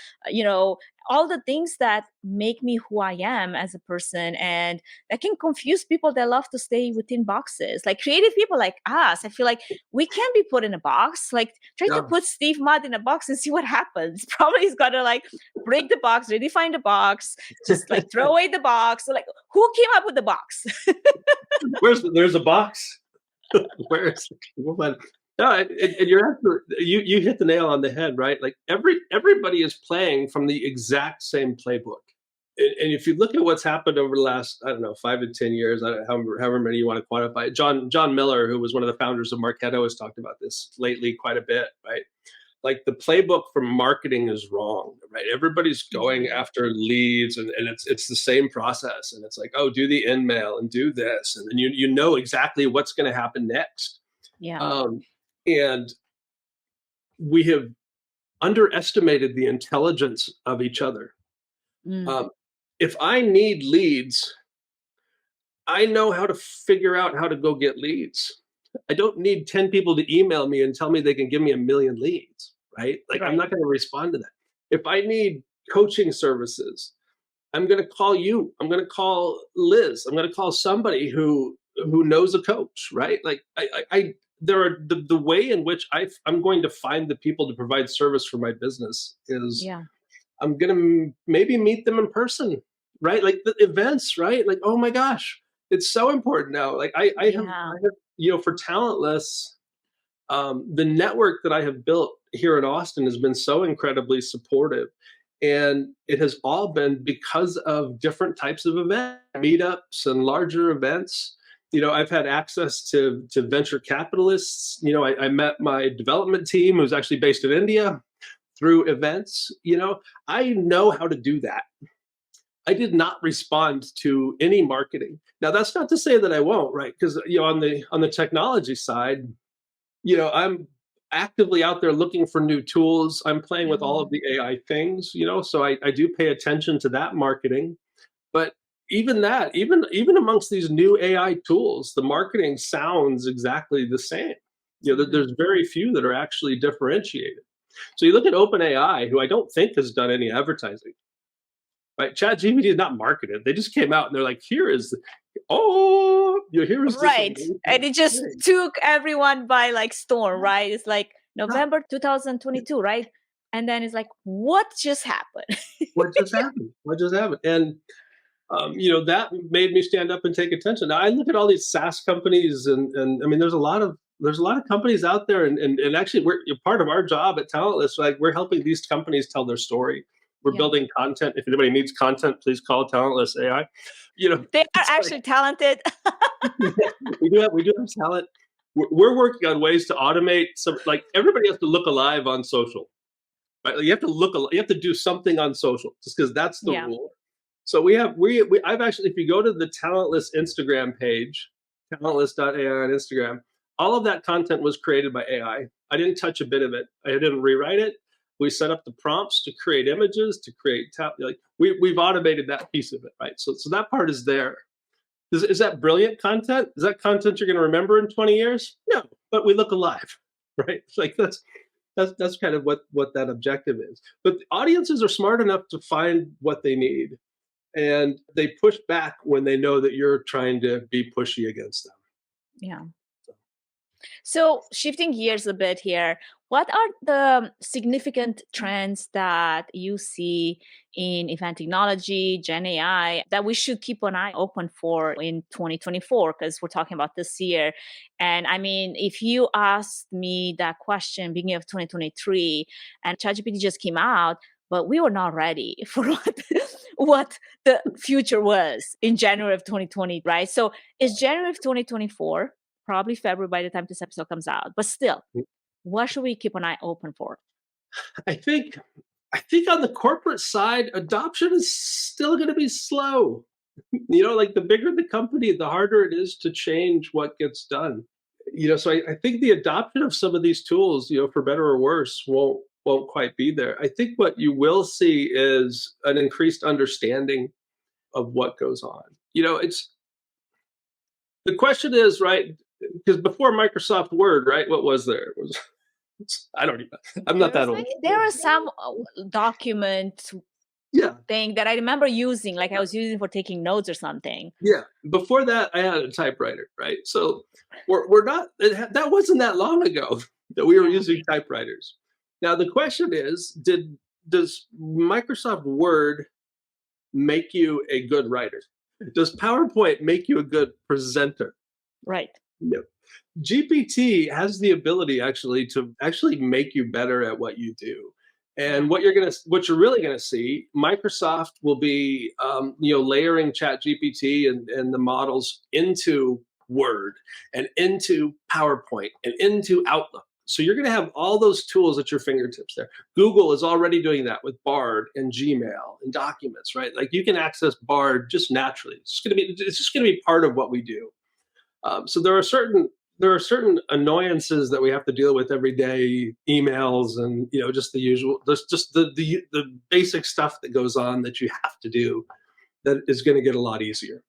all the things that make me who I am as a person, and that can confuse people that love to stay within boxes. Like creative people like us, I feel like we can't be put in a box. Like try to put Steve Mudd in a box and see what happens. Probably he's got to like break the box, redefine the box, just like throw away the box. So like who came up with the box? There's a box. Where's no, and you're you hit the nail on the head, right? Like everybody is playing from the exact same playbook. And if you look at what's happened over the last, I don't know, 5 to 10 years, however many you want to quantify it. John Miller, who was one of the founders of Marketo, has talked about this lately quite a bit, right? Like the playbook for marketing is wrong, right? Everybody's going after leads, and it's the same process. And it's like, oh, do the in-mail and do this. And then you know exactly what's going to happen next. Yeah. And we have underestimated the intelligence of each other. If I need leads, I know how to figure out how to go get leads. I don't need 10 people to email me and tell me they can give me 1 million leads, right? Like I'm not going to respond to that. If I need coaching services, I'm going to call you. I'm going to call Liz. I'm going to call somebody who knows a coach, right? Like there are the way in which I'm going to find the people to provide service for my business is I'm going to maybe meet them in person, right? Like the events, right? Like, oh my gosh, it's so important now. Like I have, you know, for Talentless, the network that I have built here in Austin has been so incredibly supportive. And it has all been because of different types of events, meetups and larger events. You know, I've had access to venture capitalists. You know, I met my development team who's actually based in India through events. You know, I know how to do that. I did not respond to any marketing. Now, that's not to say that I won't, right? Because, you know, on the technology side, you know, I'm actively out there looking for new tools. I'm playing with all of the AI things, you know, so I do pay attention to that marketing. But even that, even amongst these new AI tools, the marketing sounds exactly the same. You know, there's very few that are actually differentiated. So you look at OpenAI, who I don't think has done any advertising, right? ChatGPT is not marketed. They just came out and they're like, here is, here is right. And it just took everyone by like storm, right? It's like November 2022, right? And then it's like, what just happened? What just happened? What just happened? And you know, that made me stand up and take attention. Now I look at all these SaaS companies, and I mean, there's a lot of companies out there, and actually, we're part of our job at Talentless. Like we're helping these companies tell their story. We're building content. If anybody needs content, please call Talentless AI. You know, they are actually talented. we do have talent. We're working on ways to automate some. Like everybody has to look alive on social, right? Like, you have to do something on social, just because that's the rule. So I've actually, if you go to the Talentless Instagram page, talentless.ai on Instagram, all of that content was created by AI. I didn't touch a bit of it. I didn't rewrite it. We set up the prompts to create images, to create we've automated that piece of it, right? So that part is there. Is that brilliant content? Is that content you're going to remember in 20 years? No, but we look alive, right? Like that's kind of what that objective is. But audiences are smart enough to find what they need, and they push back when they know that you're trying to be pushy against them. Yeah. So shifting gears a bit here, what are the significant trends that you see in event technology, Gen AI, that we should keep an eye open for in 2024? Because we're talking about this year. And I mean, if you asked me that question beginning of 2023 and ChatGPT just came out, but we were not ready for what the future was in January of 2020, right? So it's January of 2024. Probably February by the time this episode comes out. But still, what should we keep an eye open for? I think on the corporate side, adoption is still going to be slow. You know, like the bigger the company, the harder it is to change what gets done. You know, so I think the adoption of some of these tools, you know, for better or worse, won't quite be there. I think what you will see is an increased understanding of what goes on. You know, the question is, right, because before Microsoft Word, right, what was there? I'm not that old. There are some documents Yeah. thing that I remember using, like I was using for taking notes or something. Yeah. Before that, I had a typewriter, right? So we're not, that wasn't that long ago that we were Yeah. using typewriters. Now, the question is, does Microsoft Word make you a good writer? Does PowerPoint make you a good presenter? Right. No. GPT has the ability to actually make you better at what you do. And what you're really gonna see, Microsoft will be, layering ChatGPT and the models into Word and into PowerPoint and into Outlook. So you're gonna have all those tools at your fingertips there. Google is already doing that with Bard and Gmail and Documents, right? Like you can access Bard just naturally. It's just gonna be part of what we do. So there are certain annoyances that we have to deal with every day, emails and just the usual. There's just the basic stuff that goes on that you have to do that is going to get a lot easier.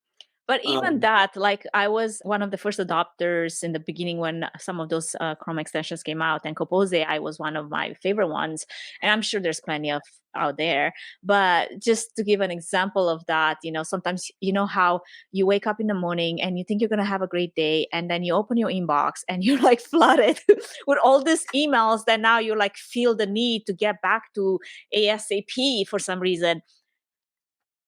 But even that, like I was one of the first adopters in the beginning when some of those Chrome extensions came out, and Compose AI was one of my favorite ones. And I'm sure there's plenty of out there. But just to give an example of that, sometimes how you wake up in the morning and you think you're going to have a great day, and then you open your inbox and you're like flooded with all these emails that now you like feel the need to get back to ASAP for some reason.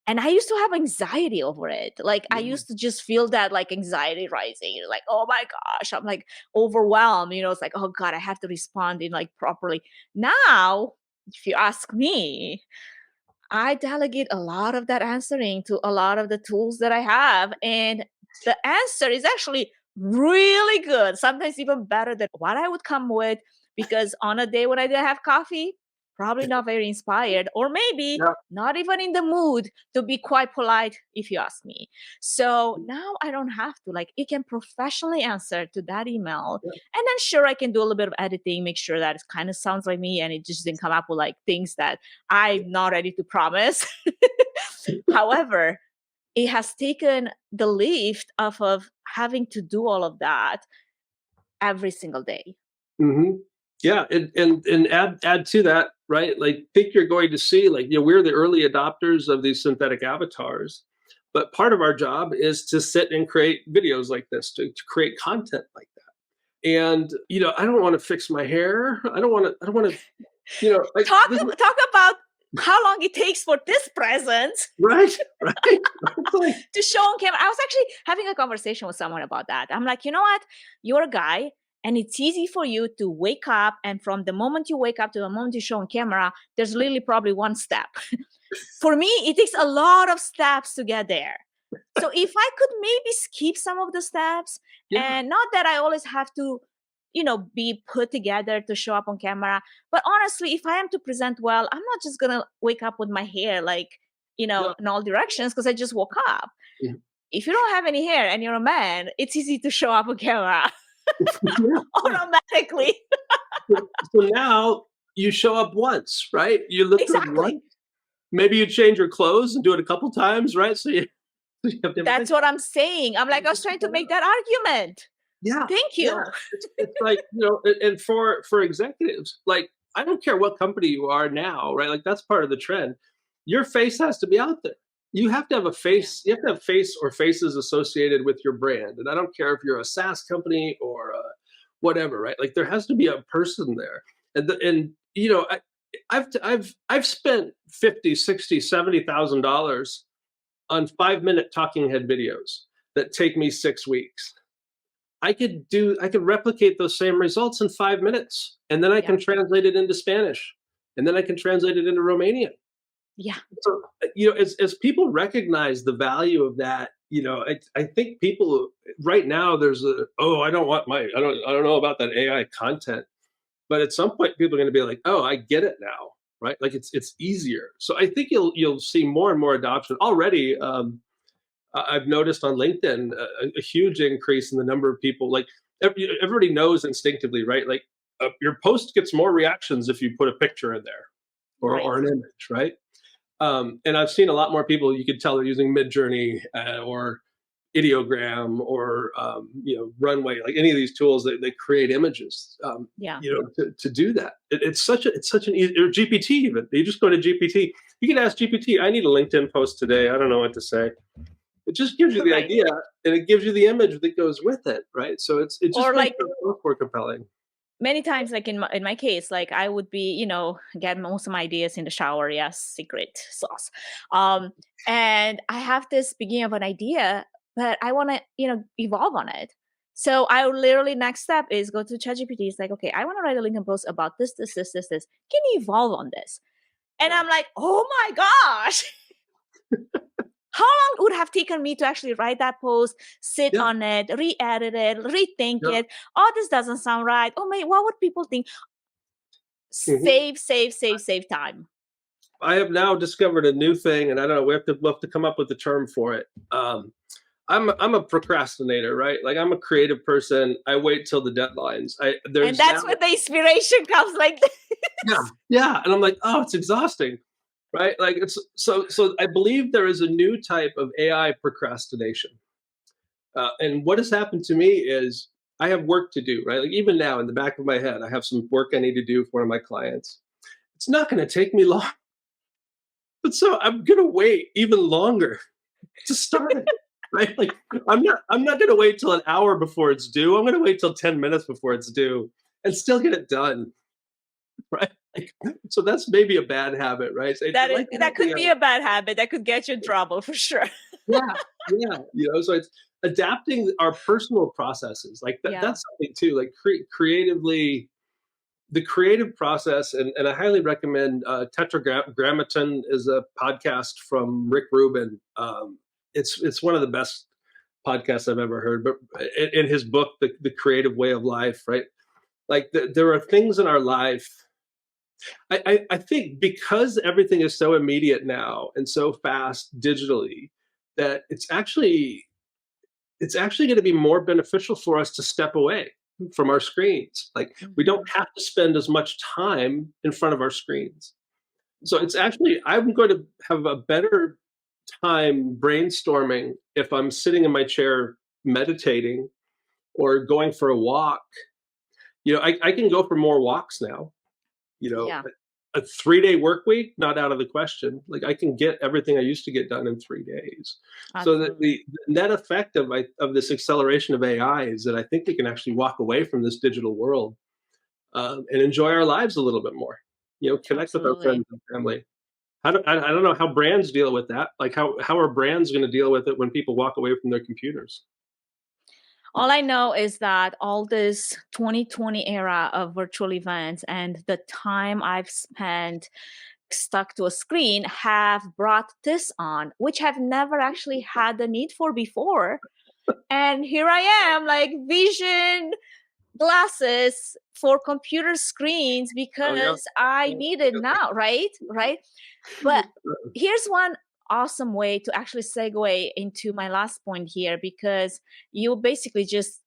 And I used to have anxiety over it. Like I used to just feel that like anxiety rising. Like, oh my gosh, I'm like overwhelmed. It's like, oh God, I have to respond in like properly. Now, if you ask me, I delegate a lot of that answering to a lot of the tools that I have. And the answer is actually really good. Sometimes even better than what I would come with. Because on a day when I didn't have coffee, probably not very inspired, or maybe Yeah. not even in the mood to be quite polite, if you ask me. So now I don't have to, like, it can professionally answer to that email. Yeah. And then sure, I can do a little bit of editing, make sure that it kind of sounds like me and it just didn't come up with like things that I'm not ready to promise. However, it has taken the lift off of having to do all of that every single day. Mm-hmm. Yeah, and add to that, right? Like, think you're going to see, like, we're the early adopters of these synthetic avatars, but part of our job is to sit and create videos like this, to create content like that. And I don't want to fix my hair. I don't want to. Like, talk about how long it takes for this present right. to show on camera. I was actually having a conversation with someone about that. I'm like, you know what? You're a guy. And it's easy for you to wake up, and from the moment you wake up to the moment you show on camera, there's literally probably one step. For me, it takes a lot of steps to get there. So if I could maybe skip some of the steps, and not that I always have to, be put together to show up on camera, but honestly, if I am to present well, I'm not just gonna wake up with my hair like, in all directions because I just woke up. Yeah. If you don't have any hair and you're a man, it's easy to show up on camera. Automatically. So now you show up once, right? You look exactly. good once. Maybe you change your clothes and do it a couple times, right? So you have That's what I'm saying. I'm like, I was trying to make that argument. Yeah. Thank you. Yeah. It's like, and for executives, like, I don't care what company you are now, right? Like, that's part of the trend. Your face has to be out there. You have to have a face. You have to have face or faces associated with your brand. And I don't care if you're a SaaS company or whatever, right? Like, there has to be a person there. I've spent $50,000, $60,000, $70,000 on 5-minute talking head videos that take me 6 weeks. I could replicate those same results in 5 minutes, and then I can translate it into Spanish, and then I can translate it into Romanian. Yeah. So, as people recognize the value of that, I think people right now, there's I don't know about that AI content, but at some point people are going to be like, oh, I get it now, right? Like, it's easier. So I think you'll see more and more adoption already. I've noticed on LinkedIn a huge increase in the number of people. Like, everybody knows instinctively, right? Like, your post gets more reactions if you put a picture in there or an image, right? And I've seen a lot more people. You could tell they're using Midjourney or Ideogram or Runway, like any of these tools that they create images. To do that, it's such an easy, or GPT even. You just go to GPT You can ask GPT, I need a LinkedIn post today. I don't know what to say. It just gives you the Right. idea, and it gives you the image that goes with it, right? So it just Or makes like it much more compelling. many times, like in my case, like I would be, get most of my ideas in the shower. Yes, secret sauce. And I have this beginning of an idea, but I want to, evolve on it. So I would literally next step is go to ChatGPT. It's like, okay, I want to write a LinkedIn post about this, this, this, this, this. Can you evolve on this? And I'm like, oh my gosh. How long would have taken me to actually write that post, sit Yeah. on it, re-edit it, rethink Yeah. it? Oh, this doesn't sound right. Oh, my, what would people think? Save time. I have now discovered a new thing, and I don't know. We'll have to come up with a term for it. I'm a procrastinator, right? Like I'm a creative person. I wait till the deadlines. And that's where the inspiration comes, like this. Yeah, and I'm like, oh, it's exhausting, right? Like it's so. I believe there is a new type of AI procrastination, and what has happened to me is I have work to do, right? Like even now, in the back of my head, I have some work I need to do for one of my clients. It's not going to take me long, but so I'm going to wait even longer to start it. Right? Like I'm not going to wait till an hour before it's due. I'm going to wait till 10 minutes before it's due and still get it done. Right? Like, so that's maybe a bad habit, right? So that could be a bad habit. That could get you in trouble for sure. yeah. So it's adapting our personal processes. Like that's something too. Like creatively, the creative process, and I highly recommend Tetragrammaton is a podcast from Rick Rubin. It's one of the best podcasts I've ever heard. But in his book, the Creative Way of Life, right? Like there are things in our life. I think because everything is so immediate now and so fast digitally, that it's actually going to be more beneficial for us to step away from our screens. Like we don't have to spend as much time in front of our screens. So it's actually, I'm going to have a better time brainstorming if I'm sitting in my chair meditating or going for a walk. I can go for more walks now. A 3-day work week, not out of the question. Like I can get everything I used to get done in 3 days. Absolutely. So the net effect of this acceleration of AI is that I think we can actually walk away from this digital world and enjoy our lives a little bit more. Connect with our friends and family. I don't know how brands deal with that. Like how are brands going to deal with it when people walk away from their computers? All I know is that all this 2020 era of virtual events and the time I've spent stuck to a screen have brought this on, which I've never actually had the need for before. And here I am, like vision glasses for computer screens because I need it now, right? But here's one awesome way to actually segue into my last point here, because you basically just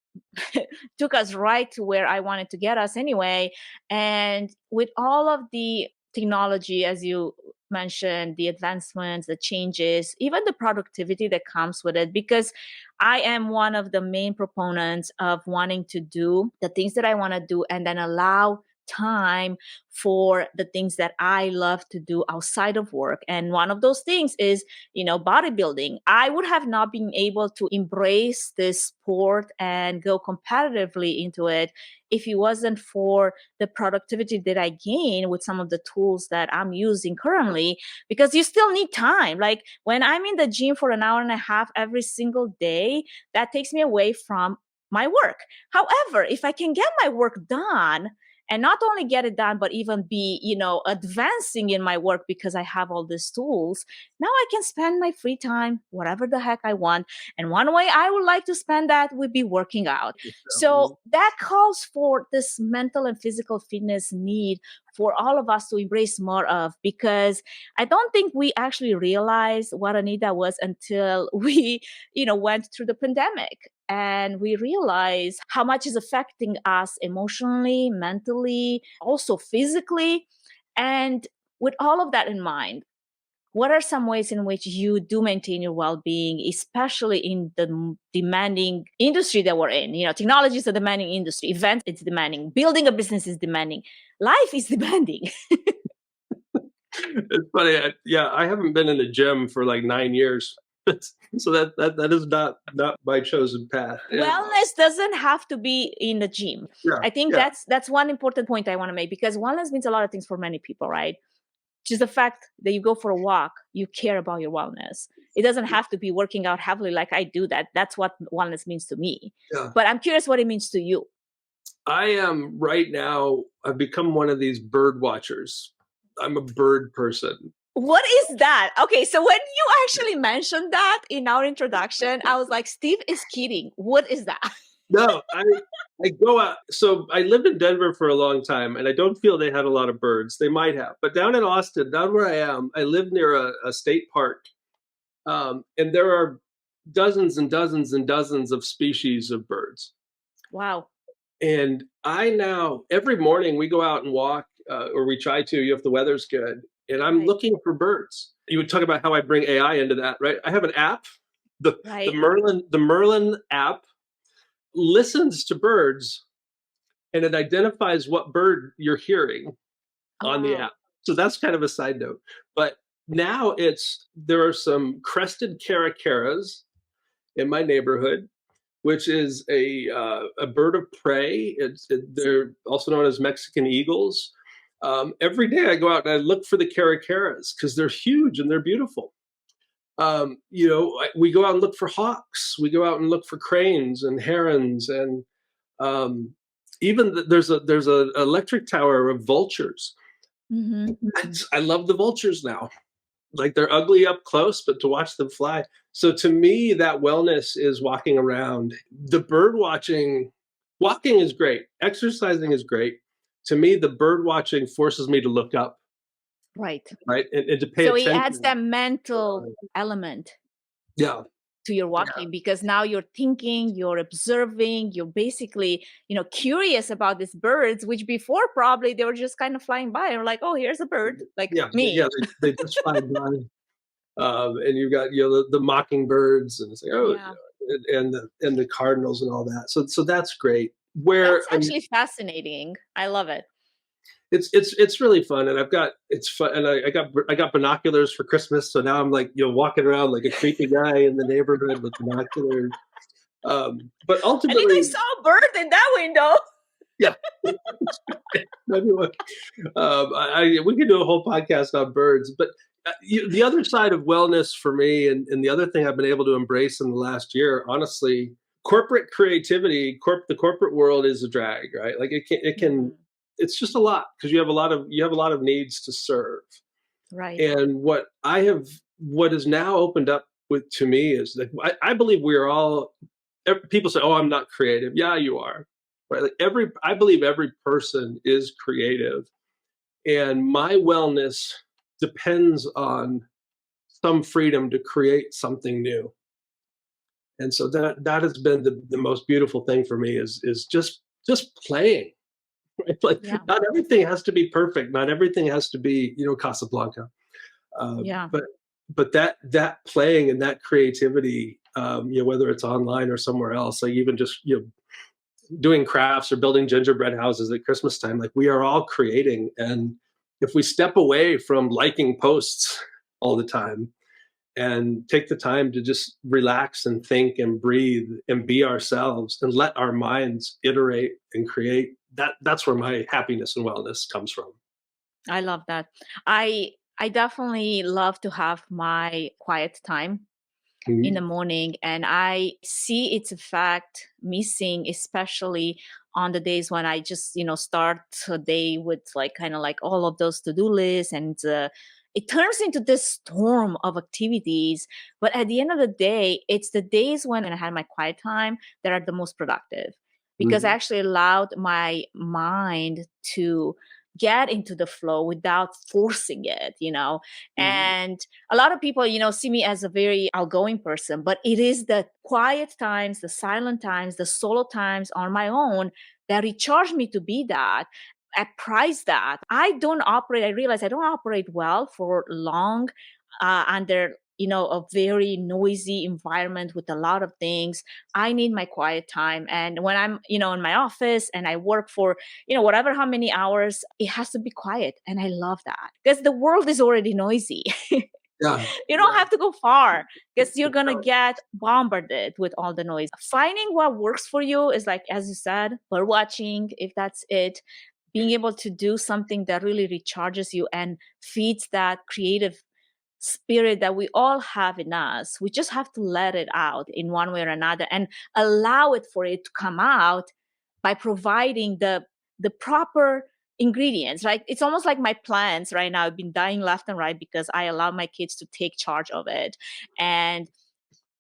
took us right to where I wanted to get us anyway. And with all of the technology, as you mentioned, the advancements, the changes, even the productivity that comes with it, because I am one of the main proponents of wanting to do the things that I want to do and then allow time for the things that I love to do outside of work. And one of those things is, bodybuilding. I would have not been able to embrace this sport and go competitively into it if it wasn't for the productivity that I gain with some of the tools that I'm using currently, because you still need time. Like when I'm in the gym for an hour and a half every single day, that takes me away from my work. However, if I can get my work done, and not only get it done, but even be, advancing in my work because I have all these tools, now I can spend my free time, whatever the heck I want. And one way I would like to spend that would be working out. So that calls for this mental and physical fitness need for all of us to embrace more of, because I don't think we actually realized what a need that was until we, went through the pandemic. And we realize how much is affecting us emotionally, mentally, also physically. And with all of that in mind, what are some ways in which you do maintain your well-being, especially in the demanding industry that we're in? Technology is a demanding industry. Events, it's demanding. Building a business is demanding. Life is demanding. It's funny. I haven't been in a gym for like 9 years. So that is not my chosen path. Wellness doesn't have to be in the gym. Yeah, I think yeah, that's one important point I want to make, because wellness means a lot of things for many people, right? Just the fact that you go for a walk, you care about your wellness. It doesn't have to be working out heavily like I do that. That's what wellness means to me. yeah. But I'm curious what it means to you. I am right now. I've become one of these bird watchers. I'm a bird person. What is that? Okay, so when you actually mentioned that in our introduction, I was like, Steve is kidding. What is that? No, I go out. So I lived in Denver for a long time, and I don't feel they had a lot of birds. They might have, but down in Austin, down where I am, I live near a state park, and there are dozens and dozens and dozens of species of birds. Wow. And I now every morning we go out and walk, or we try to, if the weather's good, and I'm Right. looking for birds. You would talk about how I bring AI into that, right? I have an app, the Right. the Merlin app listens to birds, and it identifies what bird you're hearing on the Wow. app. So that's kind of a side note. But now there are some crested caracaras in my neighborhood, which is a bird of prey. They're also known as Mexican eagles. Every day I go out and I look for the caracaras because they're huge and they're beautiful. We go out and look for hawks. We go out and look for cranes and herons, and there's a electric tower of vultures. Mm-hmm. I love the vultures now. Like, they're ugly up close, but to watch them fly. So to me, that wellness is walking around. The bird walking is great. Exercising is great. To me, the bird watching forces me to look up, Right. right? And to pay So attention. it adds that mental element Yeah. to your walking, because now you're thinking, you're observing, you're basically, curious about these birds, which before probably they were just kind of flying by and like, oh, here's a bird, like me. Yeah, they just fly by. And you've got the mockingbirds, and it's like, Yeah. and the cardinals and all that. So that's great. That's actually fascinating. I love it. It's really fun, and it's fun, and I got binoculars for Christmas, so now I'm like, walking around like a creepy guy in the neighborhood with binoculars. But I think ultimately, I saw a bird in that window. yeah. Maybe we could do a whole podcast on birds, but the other side of wellness for me, and the other thing I've been able to embrace in the last year, honestly, corporate creativity, the corporate world is a drag, right? Like it can, it's just a lot, because you have a lot of needs to serve. Right. And what has now opened up to me is that I believe we're all. People say, "Oh, I'm not creative." Yeah, you are. Right? Like I believe every person is creative, and my wellness depends on some freedom to create something new. And so that has been the most beautiful thing for me is just playing. Right? Like, Yeah. not everything has to be perfect. Not everything has to be Casablanca. Yeah. But that playing and that creativity, whether it's online or somewhere else, like even just doing crafts or building gingerbread houses at Christmas time, like, we are all creating. And if we step away from liking posts all the time and take the time to just relax and think and breathe and be ourselves and let our minds iterate and create, that's where my happiness and wellness comes from. I love that. I definitely love to have my quiet time in the morning, and I see its effect missing, especially on the days when I just start a day with kind of like all of those to-do lists, and it turns into this storm of activities. But at the end of the day, it's the days when I had my quiet time that are the most productive, because I actually allowed my mind to get into the flow without forcing it, and a lot of people, see me as a very outgoing person, but it is the quiet times, the silent times, the solo times on my own that recharge me to be that. I prize that. I realize I don't operate well for long under a very noisy environment with a lot of things. I need my quiet time. And when I'm, in my office and I work for, whatever how many hours, it has to be quiet. And I love that because the world is already noisy. Yeah. You don't have to go far because you're going to get bombarded with all the noise. Finding what works for you is like, as you said, bird watching, if that's it, being able to do something that really recharges you and feeds that creative spirit that we all have in us. We just have to let it out in one way or another and allow it for it to come out by providing the proper ingredients, right? It's almost like my plants right now have been dying left and right because I allow my kids to take charge of it. And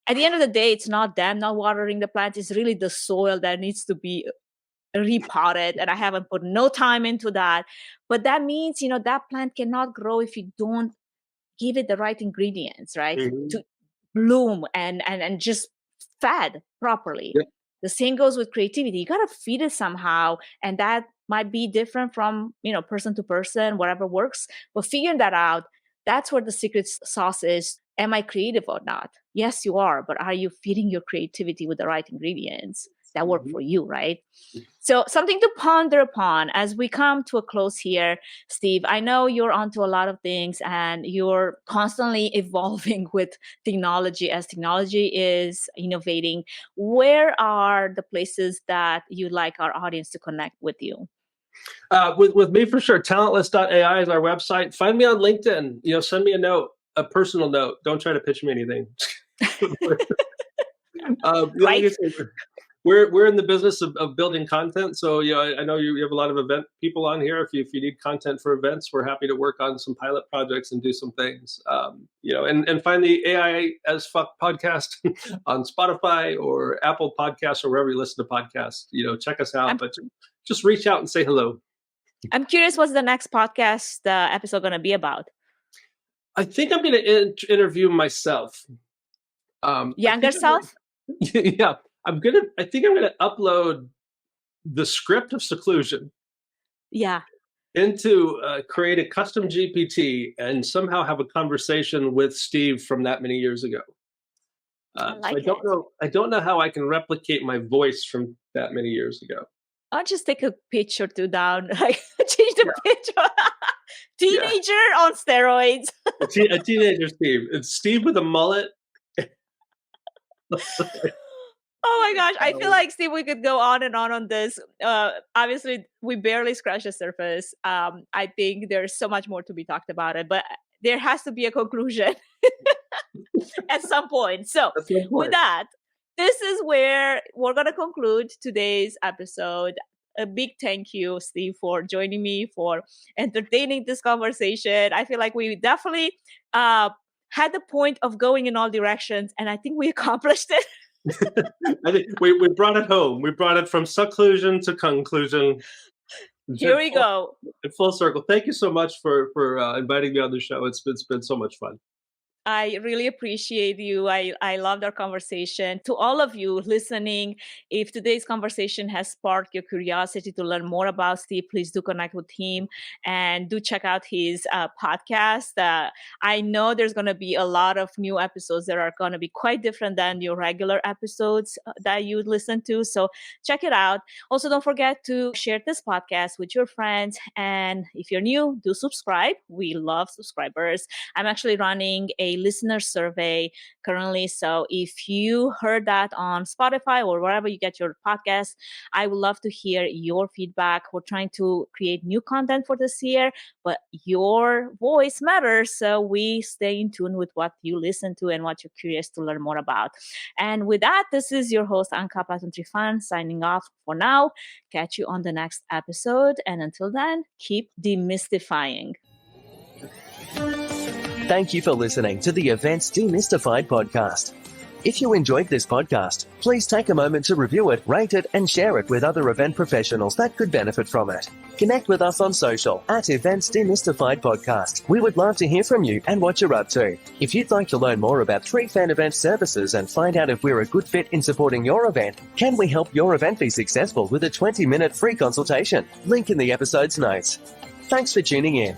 at the end of the day, it's not them not watering the plants, it's really the soil that needs to be repotted, and I haven't put no time into that. But that means, that plant cannot grow if you don't give it the right ingredients, right? Mhm. To bloom and just fed properly. Yep. The same goes with creativity. You got to feed it somehow, and that might be different from, person to person, whatever works. But figuring that out, that's where the secret sauce is. Am I creative or not? Yes, you are, but are you feeding your creativity with the right ingredients that work for you, right? So something to ponder upon as we come to a close here, Steve. I know you're onto a lot of things and you're constantly evolving with technology as technology is innovating. Where are the places that you'd like our audience to connect with you? With me for sure. Talentless.ai is our website. Find me on LinkedIn. Send me a note, a personal note. Don't try to pitch me anything. Right. We're in the business of building content. So I know you have a lot of event people on here. If you need content for events, we're happy to work on some pilot projects and do some things. And find the AIAF podcast on Spotify or Apple Podcasts or wherever you listen to podcasts. Check us out, but just reach out and say hello. I'm curious, what's the next podcast episode going to be about? I think I'm going to interview myself. Younger self? Yeah. I think I'm gonna upload the script of Seclusion. Yeah. Into create a custom GPT and somehow have a conversation with Steve from that many years ago. I don't know how I can replicate my voice from that many years ago. I'll just take a pitch or two down, like change the pitch. Teenager on steroids. A teenager Steve. It's Steve with a mullet. Oh my gosh. I feel like, Steve, we could go on and on this. Obviously, we barely scratched the surface. I think there's so much more to be talked about it, but there has to be a conclusion at some point. So with that, this is where we're going to conclude today's episode. A big thank you, Steve, for joining me, for entertaining this conversation. I feel like we definitely had the point of going in all directions, and I think we accomplished it. I think we brought it home. We brought it from seclusion to conclusion. Here we go. In full circle. Thank you so much for inviting me on the show. It's been so much fun. I really appreciate you. I loved our conversation. To all of you listening, if today's conversation has sparked your curiosity to learn more about Steve, please do connect with him and do check out his podcast. I know there's going to be a lot of new episodes that are going to be quite different than your regular episodes that you listen to. So check it out. Also, don't forget to share this podcast with your friends. And if you're new, do subscribe. We love subscribers. I'm actually running a listener survey currently. So if you heard that on Spotify or wherever you get your podcast, I would love to hear your feedback. We're trying to create new content for this year, but your voice matters. So we stay in tune with what you listen to and what you're curious to learn more about. And with that, this is your host, Anca P Trifan, signing off for now. Catch you on the next episode. And until then, keep demystifying. Thank you for listening to the Events Demystified Podcast. If you enjoyed this podcast, please take a moment to review it, rate it, and share it with other event professionals that could benefit from it. Connect with us on social at Events Demystified Podcast. We would love to hear from you and what you're up to. If you'd like to learn more about Trifan event services and find out if we're a good fit in supporting your event, can we help your event be successful with a 20-minute free consultation? Link in the episode's notes. Thanks for tuning in.